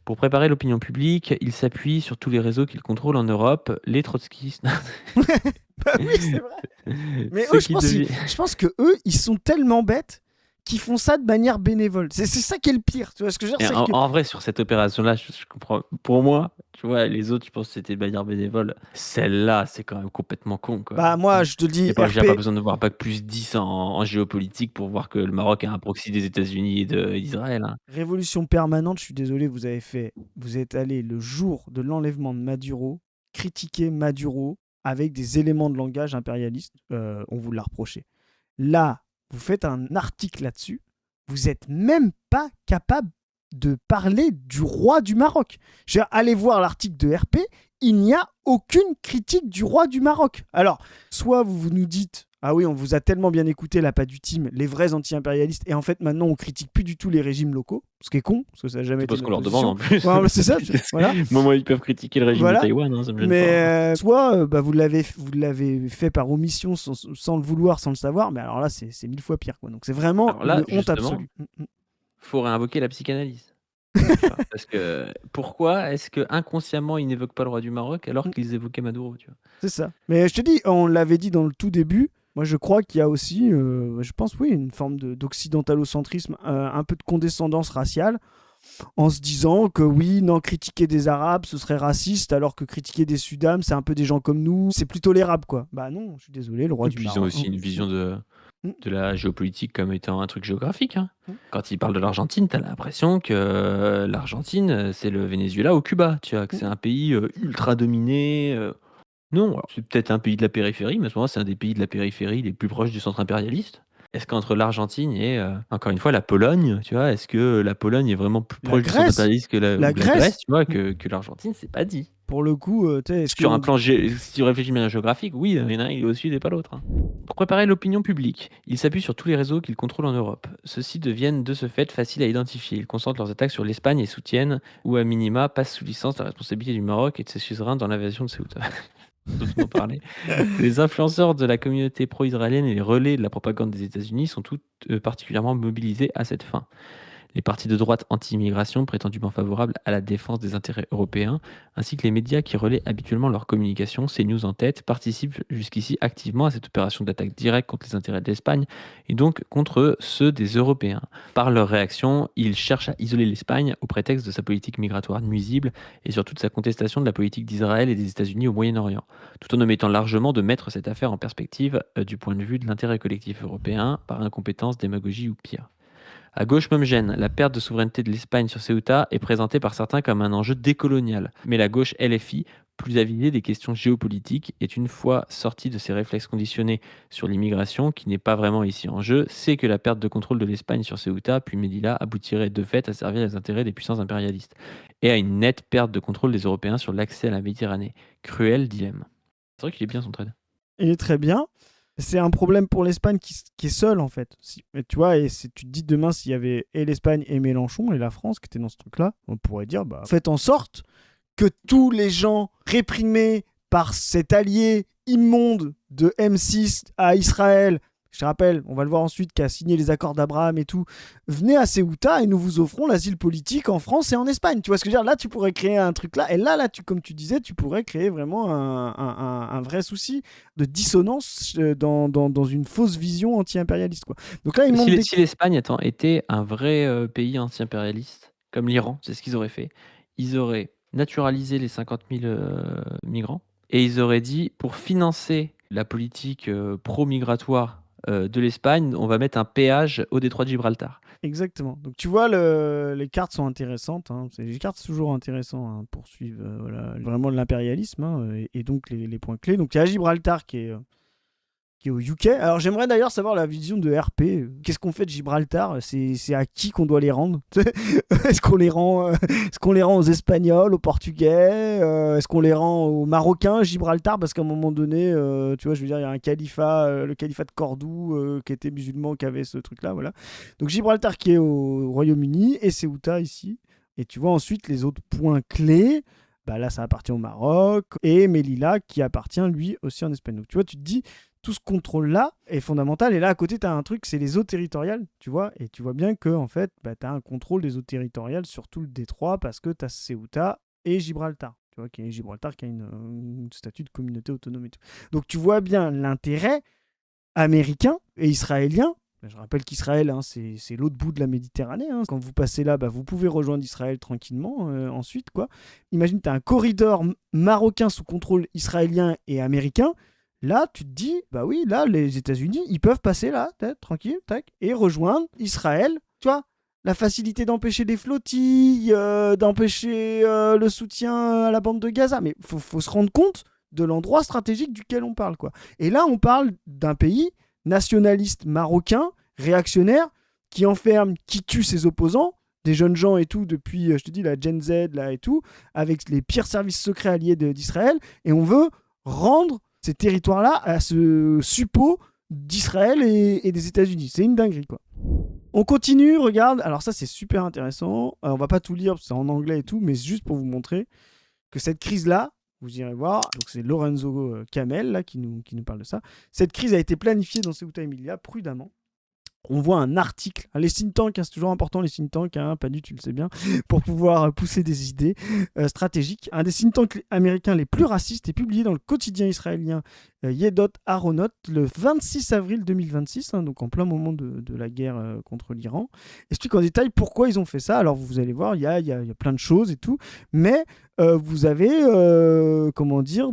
Pour préparer l'opinion publique, il s'appuie sur tous les réseaux qu'il contrôle en Europe, les trotskistes. Bah oui, c'est vrai. Mais eux, je pense que eux, ils sont tellement bêtes qu'ils font ça de manière bénévole. C'est ça qui est le pire. Tu vois ce que je veux dire? En vrai, sur cette opération-là, je comprends. Pour moi, tu vois, les autres, je pense que c'était de manière bénévole. Celle-là, c'est quand même complètement con, quoi. Bah moi, je te dis, j'ai pas besoin de voir Bac plus 10 en géopolitique pour voir que le Maroc a un proxy des États-Unis et d'Israël. Hein. Révolution permanente, je suis désolé, vous êtes allé le jour de l'enlèvement de Maduro, critiquer Maduro avec des éléments de langage impérialiste, on vous l'a reproché. Là, vous faites un article là-dessus, vous n'êtes même pas capable de parler du roi du Maroc. Je vais aller voir l'article de RP, il n'y a aucune critique du roi du Maroc. Alors, soit vous nous dites, ah oui, on vous a tellement bien écouté, la pas du team, les vrais anti-impérialistes, et en fait maintenant on critique plus du tout les régimes locaux, ce qui est con, parce que ça n'a jamais été parce qu'on leur demande en plus. Ouais, c'est ça, voilà. Moment ils peuvent critiquer le régime de Taïwan, hein, ça me gêne mais pas. Soit vous l'avez fait par omission sans le vouloir, sans le savoir, mais alors là c'est 1000 fois pire, quoi. Donc c'est vraiment une honte absolue. Faut réinvoquer la psychanalyse. Parce que pourquoi est-ce que inconsciemment ils n'évoquent pas le roi du Maroc alors qu'ils évoquaient Maduro, tu vois? C'est ça. Mais je te dis, on l'avait dit dans le tout début. Moi, je crois qu'il y a aussi, je pense, oui, une forme d'occidentalocentrisme, un peu de condescendance raciale, en se disant que oui, non, critiquer des Arabes, ce serait raciste, alors que critiquer des Sudams, c'est un peu des gens comme nous, c'est plus tolérable, quoi. Bah non, je suis désolé, le roi du Maroc. Ils ont aussi une vision de la géopolitique comme étant un truc géographique. Hein. Quand ils parlent de l'Argentine, t'as l'impression que l'Argentine, c'est le Venezuela ou Cuba, tu vois, que c'est un pays ultra dominé. Non, alors, c'est peut-être un pays de la périphérie, mais à ce moment, c'est un des pays de la périphérie les plus proches du centre impérialiste. Est-ce qu'entre l'Argentine et, encore une fois, la Pologne, tu vois, est-ce que la Pologne est vraiment plus proche du centre impérialiste que la Grèce, tu vois, que l'Argentine? C'est pas dit. Pour le coup, sur un plan, si tu réfléchis de manière géographique, oui, il y en a un, il est au sud et pas l'autre. Hein. Pour préparer l'opinion publique, il s'appuie sur tous les réseaux qu'il contrôle en Europe. Ceux-ci deviennent de ce fait faciles à identifier. Ils concentrent leurs attaques sur l'Espagne et soutiennent, ou à minima, passent sous licence la responsabilité du Maroc et de ses suzerains dans l'invasion de Ceuta. Parler. Les influenceurs de la communauté pro-israélienne et les relais de la propagande des États-Unis sont tous particulièrement mobilisés à cette fin. Les partis de droite anti-immigration prétendument favorables à la défense des intérêts européens, ainsi que les médias qui relaient habituellement leur communication, CNews en tête, participent jusqu'ici activement à cette opération d'attaque directe contre les intérêts de l'Espagne et donc contre ceux des Européens. Par leur réaction, ils cherchent à isoler l'Espagne au prétexte de sa politique migratoire nuisible et surtout de sa contestation de la politique d'Israël et des États-Unis au Moyen-Orient, tout en omettant largement de mettre cette affaire en perspective du point de vue de l'intérêt collectif européen par incompétence, démagogie ou pire. À gauche même gêne, la perte de souveraineté de l'Espagne sur Ceuta est présentée par certains comme un enjeu décolonial. Mais la gauche LFI, plus avisée des questions géopolitiques, est une fois sortie de ses réflexes conditionnés sur l'immigration, qui n'est pas vraiment ici en jeu, sait que la perte de contrôle de l'Espagne sur Ceuta, puis Melilla, aboutirait de fait à servir les intérêts des puissances impérialistes, et à une nette perte de contrôle des Européens sur l'accès à la Méditerranée. Cruel dilemme. C'est vrai qu'il est bien son trade. Il est très bien. C'est un problème pour l'Espagne qui est seule en fait. Tu vois, et tu te dis demain s'il y avait et l'Espagne et Mélenchon et la France qui étaient dans ce truc-là, on pourrait dire faites en sorte que tous les gens réprimés par cet allié immonde de M6 à Israël, je te rappelle, on va le voir ensuite, qui a signé les accords d'Abraham et tout, venez à Ceuta et nous vous offrons l'asile politique en France et en Espagne. Tu vois ce que je veux dire? Là, tu pourrais créer un truc là. Et là comme tu disais, tu pourrais créer vraiment un vrai souci de dissonance dans une fausse vision anti-impérialiste, quoi. Donc là, ils montrent Si l'Espagne était un vrai pays anti-impérialiste, comme l'Iran, c'est ce qu'ils auraient fait. Ils auraient naturalisé les 50 000 migrants et ils auraient dit, pour financer la politique pro-migratoire de l'Espagne, on va mettre un péage au détroit de Gibraltar. Exactement. Donc tu vois, les cartes sont intéressantes. Hein. Les cartes sont toujours intéressantes, hein, pour suivre voilà, vraiment l'impérialisme, hein, et donc les points clés. Donc il y a Gibraltar qui est au UK. Alors j'aimerais d'ailleurs savoir la vision de RP. Qu'est-ce qu'on fait de Gibraltar? C'est à qui qu'on doit les rendre? Est-ce qu'on les rend, aux Espagnols, aux Portugais? Est-ce qu'on les rend aux Marocains, Gibraltar? Parce qu'à un moment donné, tu vois, je veux dire, il y a un califat, le califat de Cordoue, qui était musulman, qui avait ce truc-là, voilà. Donc Gibraltar qui est au Royaume-Uni et Ceuta ici. Et tu vois ensuite les autres points clés. Bah là, ça appartient au Maroc et Melilla qui appartient lui aussi en Espagne. Donc tu vois, tu te dis, tout ce contrôle-là est fondamental. Et là, à côté, tu as un truc, c'est les eaux territoriales, tu vois. Et tu vois bien que, en fait, bah, tu as un contrôle des eaux territoriales sur tout le détroit parce que tu as Ceuta et Gibraltar, tu vois, Gibraltar qui a une statut de communauté autonome et tout. Donc tu vois bien l'intérêt américain et israélien. Je rappelle qu'Israël, hein, c'est l'autre bout de la Méditerranée. Hein. Quand vous passez là, bah, vous pouvez rejoindre Israël tranquillement ensuite, quoi. Imagine, tu as un corridor marocain sous contrôle israélien et américain. Là, tu te dis, bah oui, là, les États-Unis, ils peuvent passer là, tranquille, tac, et rejoindre Israël. Tu vois, la facilité d'empêcher des flottilles, d'empêcher le soutien à la bande de Gaza. Mais faut se rendre compte de l'endroit stratégique duquel on parle, quoi. Et là, on parle d'un pays nationaliste marocain, réactionnaire, qui enferme, qui tue ses opposants, des jeunes gens et tout, depuis, je te dis, la Gen Z, là et tout, avec les pires services secrets alliés d'Israël, et on veut rendre ces territoires-là à ce suppôt d'Israël et des États-Unis. C'est une dinguerie, quoi. On continue, regarde. Alors ça, c'est super intéressant. On va pas tout lire, parce que c'est en anglais et tout, mais juste pour vous montrer que cette crise-là, vous irez voir, donc c'est Lorenzo Camel là, qui nous parle de ça. Cette crise a été planifiée dans Ceuta et Melilla prudemment. On voit un article, les think tanks, hein, c'est toujours important les think tanks, hein, Padu, tu le sais bien, pour pouvoir pousser des idées stratégiques. Un des think tanks américains les plus racistes est publié dans le quotidien israélien Yedot Aharonot le 26 avril 2026, hein, donc en plein moment de la guerre contre l'Iran. Explique en détail pourquoi ils ont fait ça. Alors vous allez voir, il y a plein de choses et tout, mais vous avez, comment dire,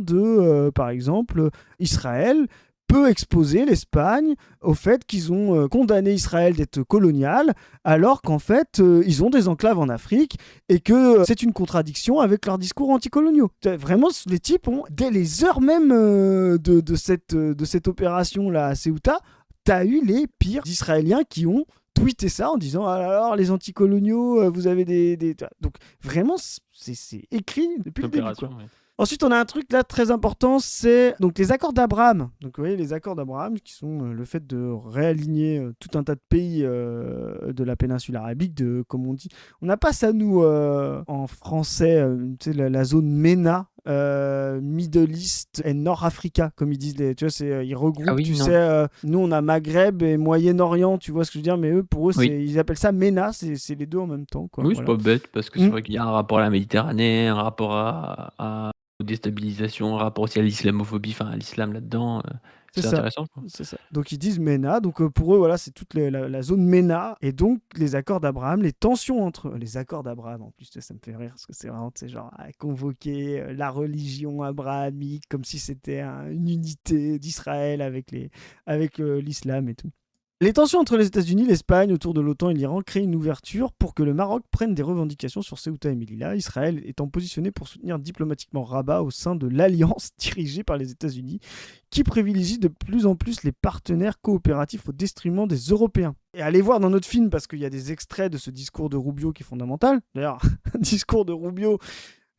par exemple, Israël peut exposer l'Espagne au fait qu'ils ont condamné Israël d'être colonial, alors qu'en fait, ils ont des enclaves en Afrique et que c'est une contradiction avec leurs discours anticoloniaux. Vraiment, les types ont, dès les heures même de cette opération-là à Ceuta, t'as eu les pires Israéliens qui ont tweeté ça en disant alors les anticoloniaux, vous avez des... Donc vraiment, c'est écrit depuis le début, quoi. Ouais. Ensuite, on a un truc là très important, c'est donc les accords d'Abraham. Donc, vous voyez, les accords d'Abraham qui sont le fait de réaligner tout un tas de pays de la péninsule arabique, comme on dit. On n'a pas ça, nous, en français, la zone MENA, Middle East et Nord Africa, comme ils disent. Tu vois, ils regroupent, nous, on a Maghreb et Moyen-Orient, tu vois ce que je veux dire, mais eux, pour eux, ils appellent ça MENA, c'est les deux en même temps, quoi. Oui, voilà. C'est pas bête, parce que c'est vrai qu'il y a un rapport à la Méditerranée, un rapport à déstabilisation, un rapport aussi à l'islamophobie, enfin à l'islam là-dedans. C'est intéressant. C'est ça. Donc ils disent MENA. Donc pour eux, voilà, c'est toute la zone MENA. Et donc les accords d'Abraham, les tensions entre les accords d'Abraham, en plus, ça me fait rire parce que c'est vraiment, genre, à convoquer la religion abrahamique comme si c'était une unité d'Israël avec l'islam et tout. Les tensions entre les États-Unis, l'Espagne, autour de l'OTAN et l'Iran créent une ouverture pour que le Maroc prenne des revendications sur Ceuta et Melilla, Israël étant positionné pour soutenir diplomatiquement Rabat au sein de l'alliance dirigée par les États-Unis, qui privilégie de plus en plus les partenaires coopératifs au détriment des Européens. Et allez voir dans notre film, parce qu'il y a des extraits de ce discours de Rubio qui est fondamental. D'ailleurs, un discours de Rubio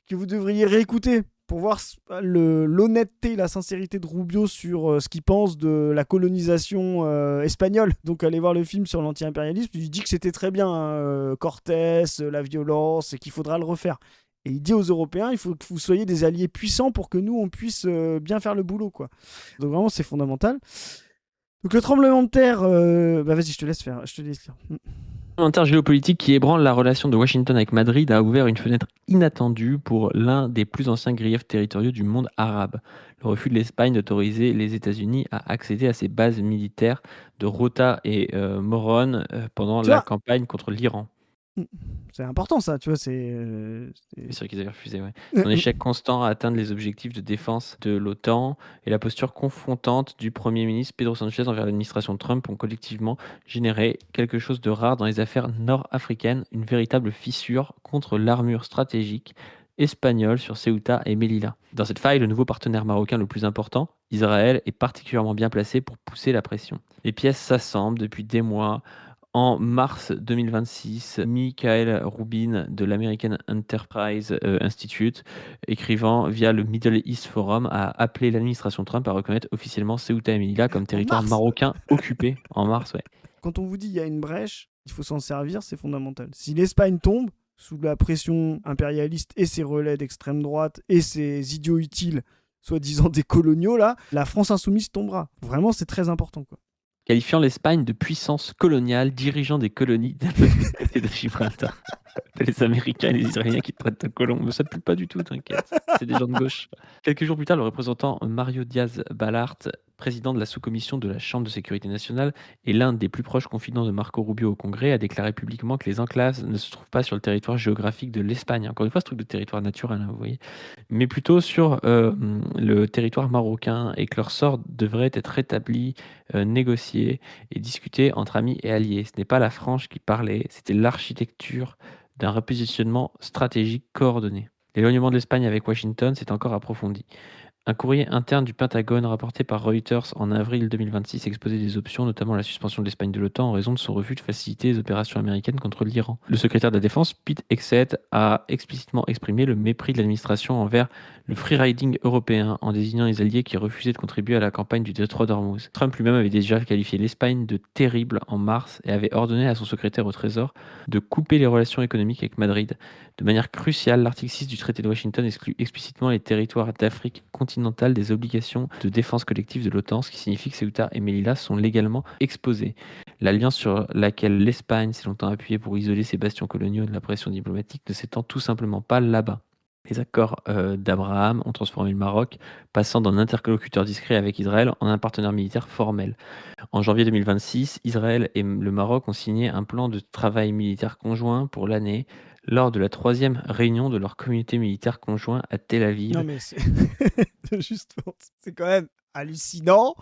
que vous devriez réécouter pour voir l'honnêteté et la sincérité de Rubio sur ce qu'il pense de la colonisation espagnole. Donc allez voir le film sur l'anti-impérialisme, il dit que c'était très bien, Cortés, la violence, et qu'il faudra le refaire. Et il dit aux Européens, il faut que vous soyez des alliés puissants pour que nous, on puisse bien faire le boulot, quoi. Donc vraiment, c'est fondamental. Donc le tremblement de terre, vas-y, je te laisse faire, je te laisse dire. Commentaire géopolitique qui ébranle la relation de Washington avec Madrid a ouvert une fenêtre inattendue pour l'un des plus anciens griefs territoriaux du monde arabe. Le refus de l'Espagne d'autoriser les États-Unis à accéder à ses bases militaires de Rota et Morón pendant Tu la vois, campagne contre l'Iran. c'est important ça, tu vois, C'est sûr qu'ils avaient refusé, ouais. Son échec constant à atteindre les objectifs de défense de l'OTAN et la posture confrontante du Premier ministre Pedro Sánchez envers l'administration Trump ont collectivement généré quelque chose de rare dans les affaires nord-africaines, une véritable fissure contre l'armure stratégique espagnole sur Ceuta et Melilla. Dans cette faille, le nouveau partenaire marocain le plus important, Israël, est particulièrement bien placé pour pousser la pression. Les pièces s'assemblent depuis des mois. En mars 2026, Michael Rubin de l'American Enterprise Institute, écrivant via le Middle East Forum, a appelé l'administration Trump à reconnaître officiellement Ceuta et Melilla comme En territoire mars. marocain occupé en mars. Ouais. Quand on vous dit il y a une brèche, il faut s'en servir, c'est fondamental. Si l'Espagne tombe sous la pression impérialiste et ses relais d'extrême droite et ses idiots utiles, soi-disant des coloniaux, là, la France insoumise tombera. Vraiment, c'est très important, quoi. Qualifiant l'Espagne de puissance coloniale, dirigeant des colonies d'après le traité de Gibraltar. Les Américains et les Israéliens qui te traitent de colon. Mais ça ne pue pas du tout, t'inquiète. C'est des gens de gauche. Quelques jours plus tard, le représentant Mario Diaz-Balart, président de la sous-commission de la Chambre de sécurité nationale et l'un des plus proches confidents de Marco Rubio au Congrès, a déclaré publiquement que les enclaves ne se trouvent pas sur le territoire géographique de l'Espagne. Encore une fois, ce truc de territoire naturel, hein, vous voyez. Mais plutôt sur le territoire marocain et que leur sort devrait être rétabli, négocié et discuté entre amis et alliés. Ce n'est pas la France qui parlait, c'était l'architecture d'un repositionnement stratégique coordonné. L'éloignement de l'Espagne avec Washington s'est encore approfondi. Un courrier interne du Pentagone rapporté par Reuters en avril 2026 exposait des options, notamment la suspension de l'Espagne de l'OTAN en raison de son refus de faciliter les opérations américaines contre l'Iran. Le secrétaire de la Défense, Pete Hegseth, a explicitement exprimé le mépris de l'administration envers le freeriding européen en désignant les alliés qui refusaient de contribuer à la campagne du détroit d'Ormuz. Trump lui-même avait déjà qualifié l'Espagne de terrible en mars et avait ordonné à son secrétaire au Trésor de couper les relations économiques avec Madrid. De manière cruciale, l'article 6 du traité de Washington exclut explicitement les territoires d'Afrique continentale des obligations de défense collective de l'OTAN, ce qui signifie que Ceuta et Melilla sont légalement exposés. L'alliance sur laquelle l'Espagne s'est longtemps appuyée pour isoler ses bastions coloniaux de la pression diplomatique ne s'étend tout simplement pas là-bas. Les accords d'Abraham ont transformé le Maroc, passant d'un interlocuteur discret avec Israël en un partenaire militaire formel. En janvier 2026, Israël et le Maroc ont signé un plan de travail militaire conjoint pour l'année lors de la 3e réunion de leur communauté militaire conjoint à Tel Aviv. Non, mais c'est justement, c'est quand même hallucinant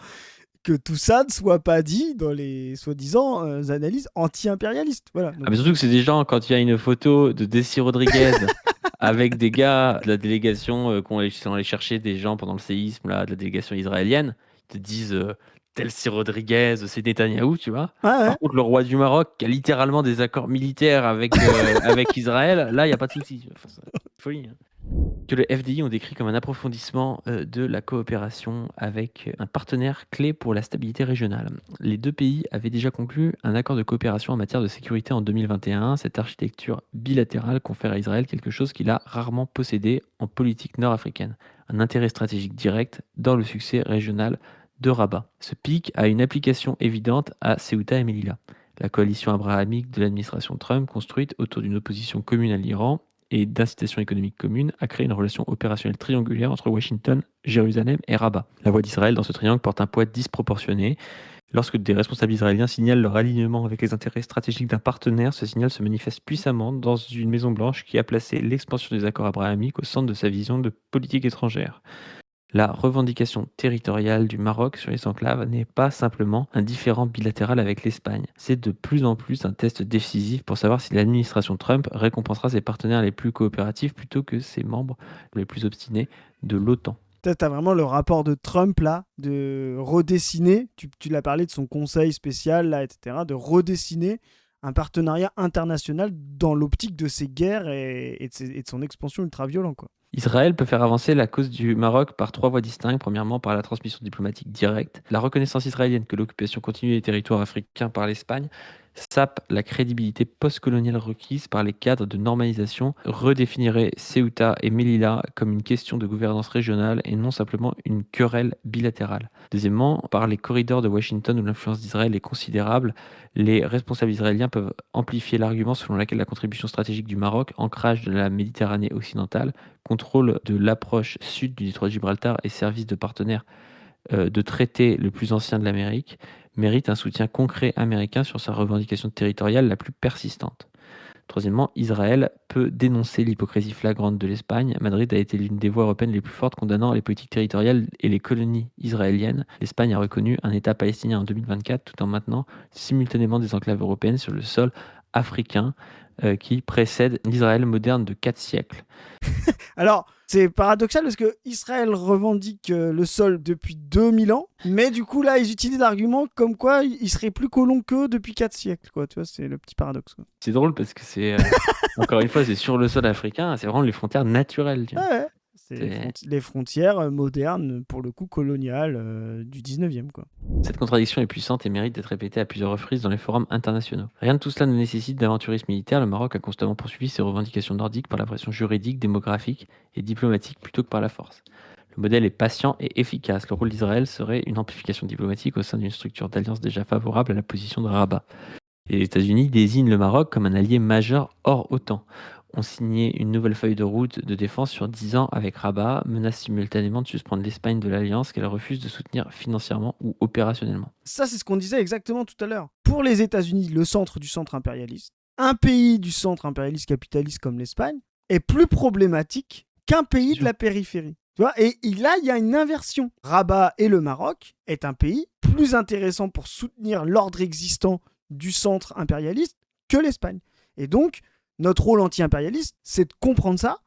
que tout ça ne soit pas dit dans les soi-disant analyses anti-impérialistes. Voilà. Donc, Ah, mais surtout que c'est des gens, quand il y a une photo de Desi Rodriguez avec des gars de la délégation qui sont allés chercher des gens pendant le séisme là, de la délégation israélienne, ils te disent Desi Rodriguez, c'est Netanyahou, tu vois. ouais, ouais. Par contre, le roi du Maroc qui a littéralement des accords militaires avec, avec Israël, là, il n'y a pas de souci. Enfin, c'est folie. Hein. Que le FDI ont décrit comme un approfondissement de la coopération avec un partenaire clé pour la stabilité régionale. Les deux pays avaient déjà conclu un accord de coopération en matière de sécurité en 2021. Cette architecture bilatérale confère à Israël quelque chose qu'il a rarement possédé en politique nord-africaine, un intérêt stratégique direct dans le succès régional de Rabat. Ce pic a une application évidente à Ceuta et Melilla. La coalition abrahamique de l'administration Trump, construite autour d'une opposition commune à l'Iran et d'incitation économique commune, a créé une relation opérationnelle triangulaire entre Washington, Jérusalem et Rabat. La voix d'Israël dans ce triangle porte un poids disproportionné. Lorsque des responsables israéliens signalent leur alignement avec les intérêts stratégiques d'un partenaire, ce signal se manifeste puissamment dans une Maison-Blanche qui a placé l'expansion des accords abrahamiques au centre de sa vision de politique étrangère. La revendication territoriale du Maroc sur les enclaves n'est pas simplement un différend bilatéral avec l'Espagne. C'est de plus en plus un test décisif pour savoir si l'administration Trump récompensera ses partenaires les plus coopératifs plutôt que ses membres les plus obstinés de l'OTAN. Tu as vraiment le rapport de Trump là, de redessiner, tu l'as parlé de son conseil spécial là, etc., de redessiner un partenariat international dans l'optique de ses guerres et de son expansion ultra-violente, quoi. Israël peut faire avancer la cause du Maroc par 3 voies distinctes. Premièrement, par la transmission diplomatique directe, la reconnaissance israélienne que l'occupation continue des territoires africains par l'Espagne sape la crédibilité postcoloniale requise par les cadres de normalisation, redéfinirait Ceuta et Melilla comme une question de gouvernance régionale et non simplement une querelle bilatérale. Deuxièmement, par les corridors de Washington où l'influence d'Israël est considérable, les responsables israéliens peuvent amplifier l'argument selon lequel la contribution stratégique du Maroc, ancrage de la Méditerranée occidentale, contrôle de l'approche sud du détroit de Gibraltar et service de partenaire de traité le plus ancien de l'Amérique, mérite un soutien concret américain sur sa revendication territoriale la plus persistante. Troisièmement, Israël peut dénoncer l'hypocrisie flagrante de l'Espagne. Madrid a été l'une des voix européennes les plus fortes condamnant les politiques territoriales et les colonies israéliennes. L'Espagne a reconnu un État palestinien en 2024 tout en maintenant simultanément des enclaves européennes sur le sol africain qui précède l'Israël moderne de 4 siècles. Alors, c'est paradoxal parce que Israël revendique le sol depuis 2000 ans, mais du coup, là, ils utilisent l'argument comme quoi ils seraient plus colons qu'eux depuis 4 siècles, quoi. Tu vois, c'est le petit paradoxe, quoi. C'est drôle parce que c'est, encore une fois, c'est sur le sol africain, c'est vraiment les frontières naturelles. Tu vois. Ouais, c'est C'est- les frontières modernes, pour le coup, coloniales du 19e, quoi. Cette contradiction est puissante et mérite d'être répétée à plusieurs reprises dans les forums internationaux. Rien de tout cela ne nécessite d'aventurisme militaire, le Maroc a constamment poursuivi ses revendications nordiques par la pression juridique, démographique et diplomatique plutôt que par la force. Le modèle est patient et efficace. Le rôle d'Israël serait une amplification diplomatique au sein d'une structure d'alliance déjà favorable à la position de Rabat. Et les États-Unis désignent le Maroc comme un allié majeur hors OTAN. Ont signé une nouvelle feuille de route de défense sur 10 ans avec Rabat, menace simultanément de suspendre l'Espagne de l'Alliance qu'elle refuse de soutenir financièrement ou opérationnellement. Ça, c'est ce qu'on disait exactement tout à l'heure. Pour les États-Unis, le centre du centre impérialiste, un pays du centre impérialiste capitaliste comme l'Espagne est plus problématique qu'un pays de la périphérie. Tu vois, et là, il y a une inversion. Rabat et le Maroc est un pays plus intéressant pour soutenir l'ordre existant du centre impérialiste que l'Espagne. Et donc, notre rôle anti-impérialiste, c'est de comprendre ça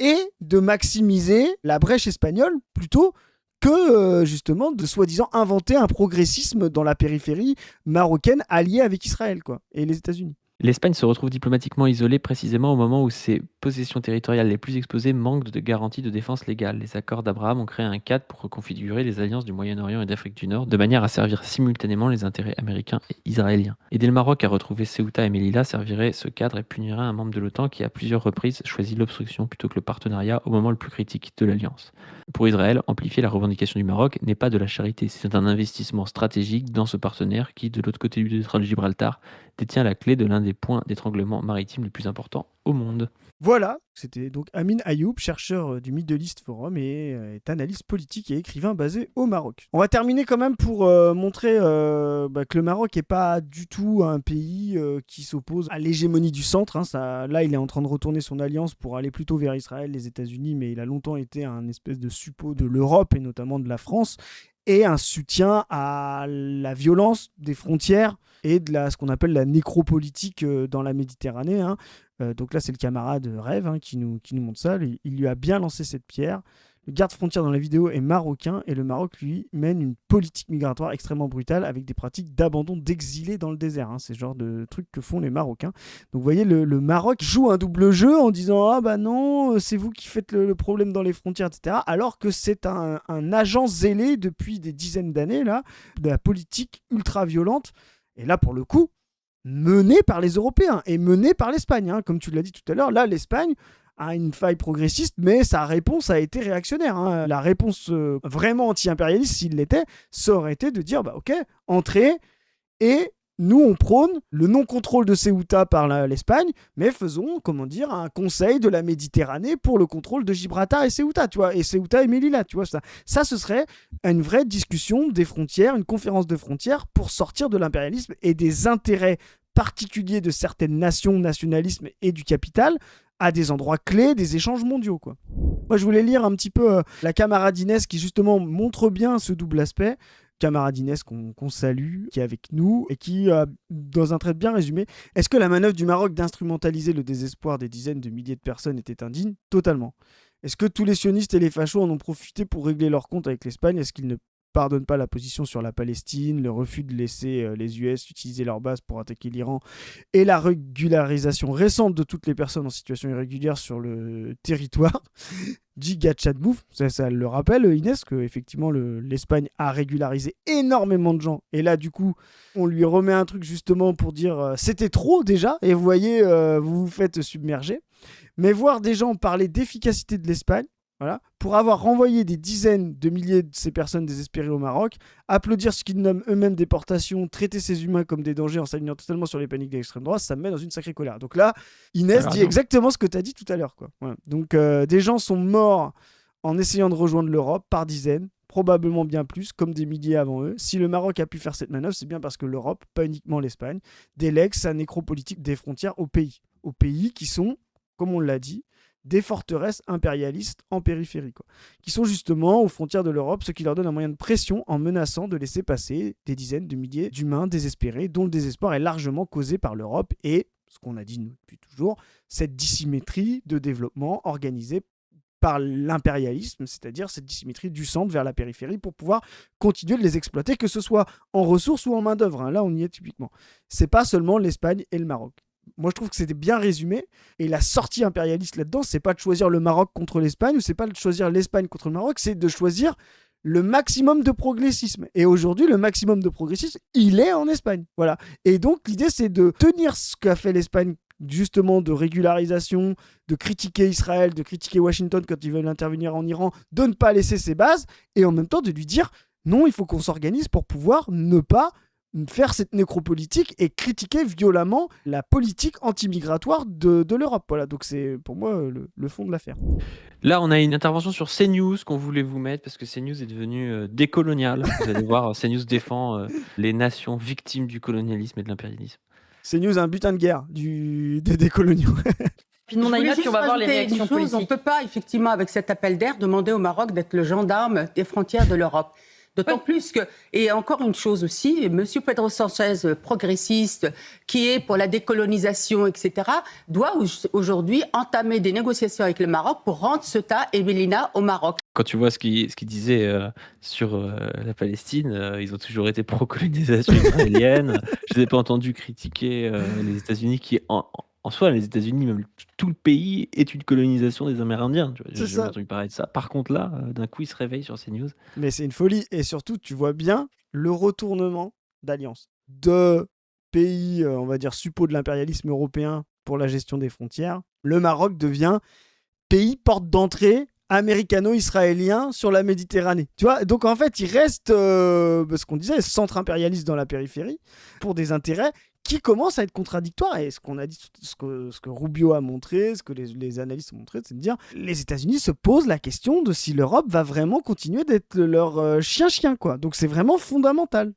et de maximiser la brèche espagnole plutôt que justement de soi-disant inventer un progressisme dans la périphérie marocaine alliée avec Israël, quoi, et les États-Unis. L'Espagne se retrouve diplomatiquement isolée précisément au moment où ses possessions territoriales les plus exposées manquent de garanties de défense légale. Les accords d'Abraham ont créé un cadre pour reconfigurer les alliances du Moyen-Orient et d'Afrique du Nord de manière à servir simultanément les intérêts américains et israéliens. Aider le Maroc à retrouver Ceuta et Melilla servirait ce cadre et punirait un membre de l'OTAN qui à plusieurs reprises choisit l'obstruction plutôt que le partenariat au moment le plus critique de l'alliance. Pour Israël, amplifier la revendication du Maroc n'est pas de la charité, c'est un investissement stratégique dans ce partenaire qui, de l'autre côté du détroit de Gibraltar, détient la clé de l'un des points d'étranglement maritime les plus importants au monde. Voilà, c'était donc Amin Ayoub, chercheur du Middle East Forum et est analyste politique et écrivain basé au Maroc. On va terminer quand même pour montrer que le Maroc n'est pas du tout un pays qui s'oppose à l'hégémonie du centre. Hein. Là, il est en train de retourner son alliance pour aller plutôt vers Israël, les États-Unis, mais il a longtemps été un espèce de suppôt de l'Europe et notamment de la France, et un soutien à la violence des frontières et de ce qu'on appelle la nécropolitique dans la Méditerranée. Hein. Donc là, c'est le camarade Rêve qui nous montre ça. Il lui a bien lancé cette pierre. Le garde-frontière dans la vidéo est marocain et le Maroc, lui, mène une politique migratoire extrêmement brutale avec des pratiques d'abandon d'exilés dans le désert. Hein. C'est le genre de truc que font les Marocains. Donc vous voyez, le Maroc joue un double jeu en disant « Ah bah non, c'est vous qui faites le problème dans les frontières, etc. » Alors que c'est un agent zélé depuis des dizaines d'années là, de la politique ultra-violente. Et là, pour le coup, menée par les Européens et menée par l'Espagne. Hein. Comme tu l'as dit tout à l'heure, là, l'Espagne a une faille progressiste, mais sa réponse a été réactionnaire. Hein. La réponse vraiment anti-impérialiste, s'il l'était, ça aurait été de dire, bah ok, entrez, et nous, on prône le non-contrôle de Ceuta par l'Espagne, mais faisons, un conseil de la Méditerranée pour le contrôle de Gibraltar et Ceuta, tu vois, et Ceuta et Melilla, tu vois, ça, ce serait une vraie discussion des frontières, une conférence de frontières pour sortir de l'impérialisme et des intérêts particuliers de certaines nations, nationalisme et du capital, à des endroits clés des échanges mondiaux, quoi. Moi, je voulais lire un petit peu la camarade Inès qui, justement, montre bien ce double aspect. Camarade Inès qu'on salue, qui est avec nous et qui, dans un trait bien résumé, est-ce que la manœuvre du Maroc d'instrumentaliser le désespoir des dizaines de milliers de personnes était indigne ? Totalement. Est-ce que tous les sionistes et les fachos en ont profité pour régler leur compte avec l'Espagne ? Est-ce qu'ils ne pardonne pas la position sur la Palestine, le refus de laisser les US utiliser leurs bases pour attaquer l'Iran et la régularisation récente de toutes les personnes en situation irrégulière sur le territoire. Giga chat bouffe, ça le rappelle Inès que effectivement l'Espagne a régularisé énormément de gens et là du coup on lui remet un truc justement pour dire c'était trop déjà et vous voyez vous vous faites submerger, mais voir des gens parler d'efficacité de l'Espagne, voilà, pour avoir renvoyé des dizaines de milliers de ces personnes désespérées au Maroc, applaudir ce qu'ils nomment eux-mêmes déportation, traiter ces humains comme des dangers en s'alignant totalement sur les paniques de l'extrême droite, ça me met dans une sacrée colère. Donc là, Inès dit exactement ce que tu as dit tout à l'heure, quoi. Voilà. Donc des gens sont morts en essayant de rejoindre l'Europe par dizaines, probablement bien plus, comme des milliers avant eux. Si le Maroc a pu faire cette manœuvre, c'est bien parce que l'Europe, pas uniquement l'Espagne, délègue sa nécropolitique des frontières aux pays qui sont, comme on l'a dit, des forteresses impérialistes en périphérie, quoi, qui sont justement aux frontières de l'Europe, ce qui leur donne un moyen de pression en menaçant de laisser passer des dizaines de milliers d'humains désespérés, dont le désespoir est largement causé par l'Europe et, ce qu'on a dit nous depuis toujours, cette dissymétrie de développement organisée par l'impérialisme, c'est-à-dire cette dissymétrie du centre vers la périphérie pour pouvoir continuer de les exploiter, que ce soit en ressources ou en main-d'œuvre. Hein. Là, on y est typiquement. C'est pas seulement l'Espagne et le Maroc. Moi, je trouve que c'était bien résumé. Et la sortie impérialiste là-dedans, c'est pas de choisir le Maroc contre l'Espagne ou c'est pas de choisir l'Espagne contre le Maroc, c'est de choisir le maximum de progressisme. Et aujourd'hui, le maximum de progressisme, il est en Espagne. Voilà. Et donc, l'idée, c'est de tenir ce qu'a fait l'Espagne, justement, de régularisation, de critiquer Israël, de critiquer Washington quand ils veulent intervenir en Iran, de ne pas laisser ses bases, et en même temps de lui dire non, il faut qu'on s'organise pour pouvoir ne pas faire cette nécropolitique et critiquer violemment la politique anti-migratoire de l'Europe. Voilà, donc c'est pour moi le fond de l'affaire. Là, on a une intervention sur CNews qu'on voulait vous mettre parce que CNews est devenu décolonial. Vous allez voir, CNews défend les nations victimes du colonialisme et de l'impérialisme. CNews a un butin de guerre des décoloniaux. Puis on a une puis on va voir les réactions politiques. On ne peut pas, effectivement, avec cet appel d'air, demander au Maroc d'être le gendarme des frontières de l'Europe. D'autant plus que, et encore une chose aussi, M. Pedro Sanchez, progressiste, qui est pour la décolonisation, etc., doit aujourd'hui entamer des négociations avec le Maroc pour rendre Ceuta et Melilla au Maroc. Quand tu vois ce qu'il disait sur la Palestine, ils ont toujours été pro-colonisation israélienne. Je ne les ai pas entendus critiquer les États-Unis qui, en soi, les États-Unis, même tout le pays, est une colonisation des Amérindiens. J'ai jamais entendu parler de ça. Par contre, là, d'un coup, ils se réveillent sur ces news. Mais c'est une folie. Et surtout, tu vois bien le retournement d'alliance de pays, on va dire, suppôts de l'impérialisme européen pour la gestion des frontières. Le Maroc devient pays porte d'entrée américano-israélien sur la Méditerranée. Tu vois, donc en fait, il reste, ce qu'on disait, centre impérialiste dans la périphérie pour des intérêts qui commence à être contradictoire. Et ce qu'on a dit, ce que Rubio a montré, ce que les analystes ont montré, c'est de dire les États-Unis se posent la question de si l'Europe va vraiment continuer d'être leur chien-chien, quoi. Donc c'est vraiment fondamental.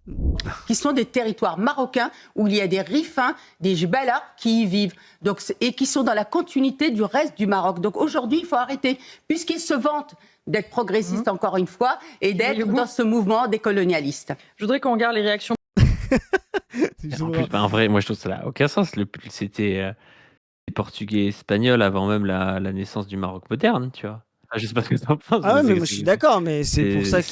Qui sont des territoires marocains où il y a des Rifins, des Jbala qui y vivent. Donc, et qui sont dans la continuité du reste du Maroc. Donc aujourd'hui, il faut arrêter. Puisqu'ils se vantent d'être progressistes, encore une fois, et d'être dans ce mouvement décolonialiste. Je voudrais qu'on regarde les réactions. En plus, en vrai, moi je trouve que ça n'a aucun sens. C'était les Portugais et Espagnols avant même la naissance du Maroc moderne, tu vois. Je sais pas ce que tu en penses. Ah ouais, mais moi je suis d'accord, mais c'est pour ça que.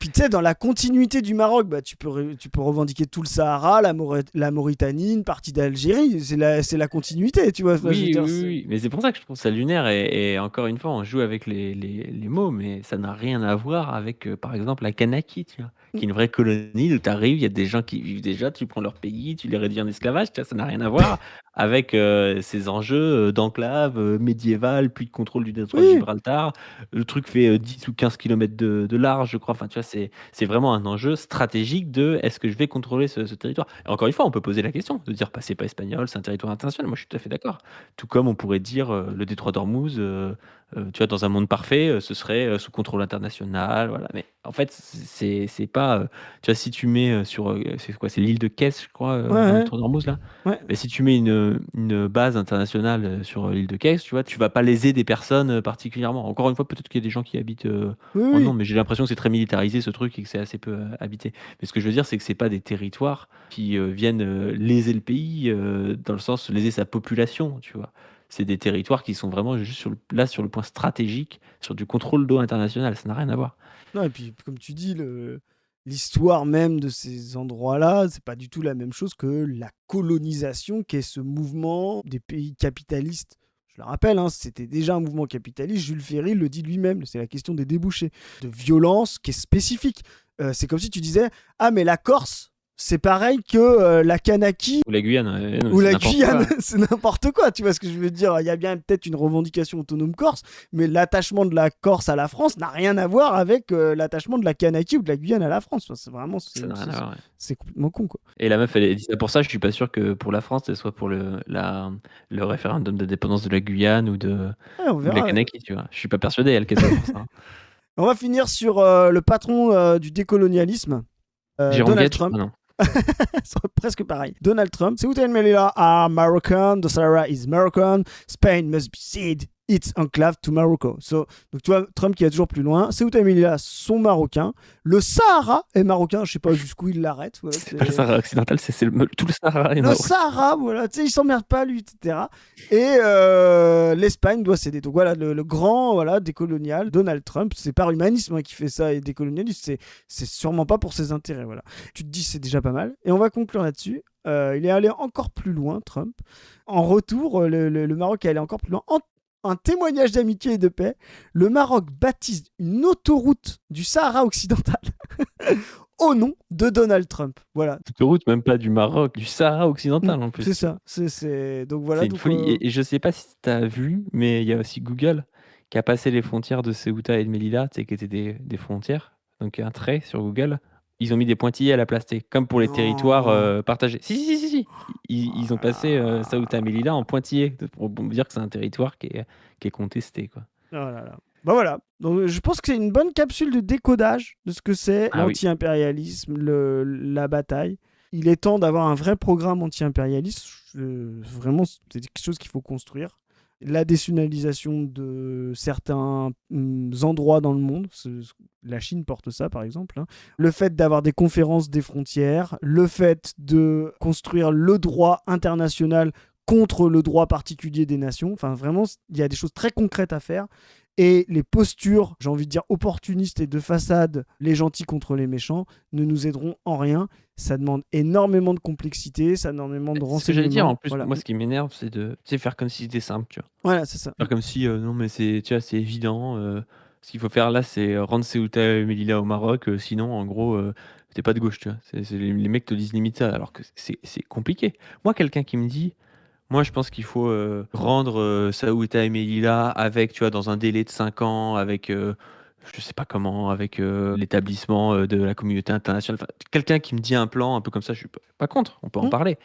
Puis tu sais, dans la continuité du Maroc, bah, tu peux revendiquer tout le Sahara, la Mauritanie, une partie d'Algérie. C'est la continuité, tu vois. Oui, mais c'est pour ça que je trouve ça lunaire. Et encore une fois, on joue avec les mots, mais ça n'a rien à voir avec, par exemple, la Kanaki, tu vois, qui est une vraie colonie où tu arrives, il y a des gens qui vivent déjà, tu prends leur pays, tu les réduis en esclavage, tu vois, ça n'a rien à voir avec ces enjeux d'enclave médiévale, puis de contrôle du détroit de Gibraltar. Le truc fait 10 ou 15 km de large, je crois. Enfin, tu vois, c'est vraiment un enjeu stratégique de est-ce que je vais contrôler ce territoire. Et encore une fois, on peut poser la question de dire c'est pas espagnol, c'est un territoire international. Moi, je suis tout à fait d'accord. Tout comme on pourrait dire le détroit d'Ormuz, tu vois, dans un monde parfait, ce serait sous contrôle international. Voilà. Mais en fait, c'est pas. Tu vois, si tu mets sur. C'est quoi? C'est l'île de Kess, je crois, le détroit d'Ormuz, là. Ouais. Mais si tu mets une base internationale sur l'île de Kess, tu vois, tu vas pas léser des personnes particulièrement. Encore une fois, peut-être qu'il y a des gens qui habitent non, mais j'ai l'impression que c'est très militarisé ce truc et que c'est assez peu habité. Mais ce que je veux dire, c'est que c'est pas des territoires qui viennent léser le pays dans le sens léser sa population, tu vois. C'est des territoires qui sont vraiment juste sur le point stratégique, sur du contrôle d'eau international. Ça n'a rien à voir. Non, et puis comme tu dis, l'histoire même de ces endroits-là, c'est pas du tout la même chose que la colonisation, qui est ce mouvement des pays capitalistes. Je le rappelle, hein, c'était déjà un mouvement capitaliste. Jules Ferry le dit lui-même, c'est la question des débouchés, de violence qui est spécifique. C'est comme si tu disais, ah mais la Corse, c'est pareil que la Kanaki Ou la Guyane. Non, ou c'est la n'importe Guyane, quoi. c'est n'importe quoi, tu vois ce que je veux dire. Il y a bien peut-être une revendication autonome corse, mais l'attachement de la Corse à la France n'a rien à voir avec l'attachement de la Kanaki ou de la Guyane à la France. Enfin, c'est vraiment, Ça n'a rien à voir, ouais. c'est complètement con, quoi. Et la meuf, elle dit ça pour ça. Je suis pas sûr que pour la France, elle soit pour le référendum d'indépendance de la Guyane ou de Ouais, on ou de la verra. Kanaki, tu vois. Je suis pas persuadé, elle, qu'elle soit pour ça. On va finir sur le patron du décolonialisme, Jérôme Donald Gage? Trump. Ah non. C'est presque pareil. Donald Trump. Ceuta and Melilla are Moroccan. The Sahara is Moroccan. Spain must be cede its enclave to Morocco. Donc tu vois, Trump qui va toujours plus loin. Ceuta et Melilla sont marocains. Le Sahara est marocain. Je sais pas jusqu'où il l'arrête. Voilà, C'est pas le Sahara occidental, c'est tout le Sahara est le marocain. Sahara, voilà, tu sais, il s'emmerde pas lui, etc. Et l'Espagne doit céder. Donc voilà, le grand, voilà, décolonial, Donald Trump, c'est par humanisme qui fait ça et décolonialiste, c'est sûrement pas pour ses intérêts, voilà. Tu te dis c'est déjà pas mal. Et on va conclure là-dessus. Il est allé encore plus loin, Trump. En retour, le Maroc est allé encore plus loin. Un témoignage d'amitié et de paix. Le Maroc baptise une autoroute du Sahara occidental au nom de Donald Trump. Voilà. Autoroute, même pas du Maroc, du Sahara occidental en plus. C'est ça. Donc voilà. C'est une folie. Et je sais pas si tu as vu, mais il y a aussi Google qui a passé les frontières de Ceuta et de Melilla, tu sais, qui étaient des frontières. Donc un trait sur Google. Ils ont mis des pointillés à la place, comme pour les territoires partagés. Si. Ils ont passé Ceuta et Melilla en pointillés pour dire que c'est un territoire qui est contesté, quoi. Oh là là. Bah voilà. Donc je pense que c'est une bonne capsule de décodage de ce que c'est Ah oui. l'anti-impérialisme, la bataille. Il est temps d'avoir un vrai programme anti-impérialiste. Vraiment, c'est quelque chose qu'il faut construire. La dénationalisation de certains endroits dans le monde. La Chine porte ça, par exemple. Hein. Le fait d'avoir des conférences des frontières. Le fait de construire le droit international contre le droit particulier des nations. Enfin, vraiment, il y a des choses très concrètes à faire. Et les postures, j'ai envie de dire, opportunistes et de façade, les gentils contre les méchants, ne nous aideront en rien. Ça demande énormément de complexité, ça demande énormément de renseignements. C'est ce que j'allais dire. En plus, voilà. moi, ce qui m'énerve, c'est de faire comme si c'était simple, tu vois. Voilà, c'est ça. Faire comme si, non, mais c'est évident. Ce qu'il faut faire là, c'est rendre Ceuta et Melilla au Maroc. Sinon, en gros, t'es pas de gauche, tu vois. Les mecs te disent limite ça, alors que c'est compliqué. Moi, quelqu'un qui me dit, moi, je pense qu'il faut rendre Ceuta et Melilla avec, tu vois, dans un délai de 5 ans, avec, je sais pas comment, avec l'établissement de la communauté internationale. Enfin, quelqu'un qui me dit un plan un peu comme ça, je suis pas contre, on peut en parler.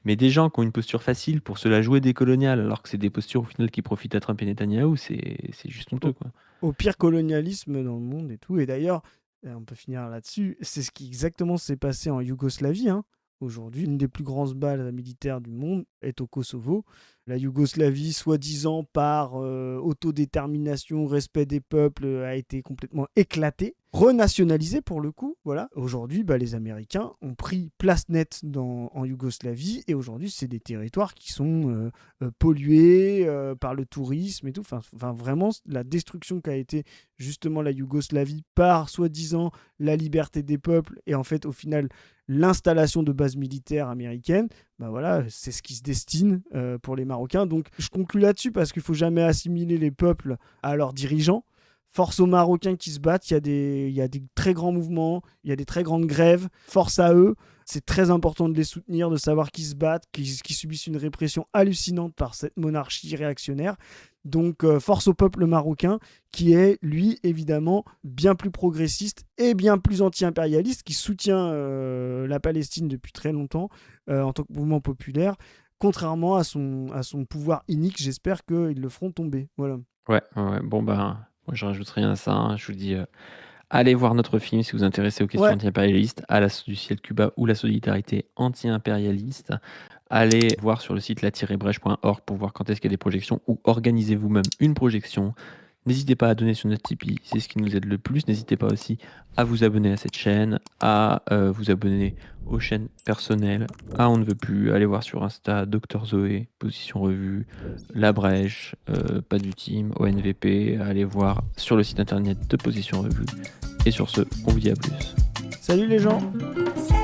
Mais des gens qui ont une posture facile pour se la jouer décoloniale, alors que c'est des postures au final qui profitent à Trump et Netanyahou, c'est juste honteux, quoi. Au pire colonialisme dans le monde et tout. Et d'ailleurs, on peut finir là-dessus, c'est ce qui exactement s'est passé en Yougoslavie. Hein. Aujourd'hui, une des plus grandes bases militaires du monde est au Kosovo. La Yougoslavie, soi-disant par autodétermination, respect des peuples, a été complètement éclatée, renationalisée pour le coup. Voilà. Aujourd'hui, les Américains ont pris place nette en Yougoslavie et aujourd'hui, c'est des territoires qui sont pollués par le tourisme et tout. Enfin, vraiment, la destruction qu'a été justement la Yougoslavie par soi-disant la liberté des peuples et en fait, au final, l'installation de bases militaires américaines, voilà, c'est ce qui se destine pour les Marocains. Donc je conclue là-dessus parce qu'il ne faut jamais assimiler les peuples à leurs dirigeants. Force aux Marocains qui se battent, il y a des très grands mouvements, il y a des très grandes grèves, force à eux. C'est très important de les soutenir, de savoir qu'ils se battent, qu'ils subissent une répression hallucinante par cette monarchie réactionnaire. Donc force au peuple marocain qui est, lui, évidemment, bien plus progressiste et bien plus anti-impérialiste, qui soutient la Palestine depuis très longtemps en tant que mouvement populaire, contrairement à son pouvoir inique. J'espère qu'ils le feront tomber. Voilà. Ouais. Bon, moi, je rajoute rien à ça. Hein. Je vous dis, allez voir notre film si vous vous intéressez aux questions anti-impérialistes, à l'assaut du ciel Cuba ou la solidarité anti-impérialiste. Allez voir sur le site la-brèche.org pour voir quand est-ce qu'il y a des projections ou organisez vous-même une projection. N'hésitez pas à donner sur notre Tipeee, c'est ce qui nous aide le plus. N'hésitez pas aussi à vous abonner à cette chaîne, à vous abonner aux chaînes personnelles, à On ne veut plus, allez voir sur Insta, Dr Zoé, Position Revue, La Brèche, Pas du Team, ONVP, allez voir sur le site internet de Position Revue. Et sur ce, on vous dit à plus. Salut les gens. Salut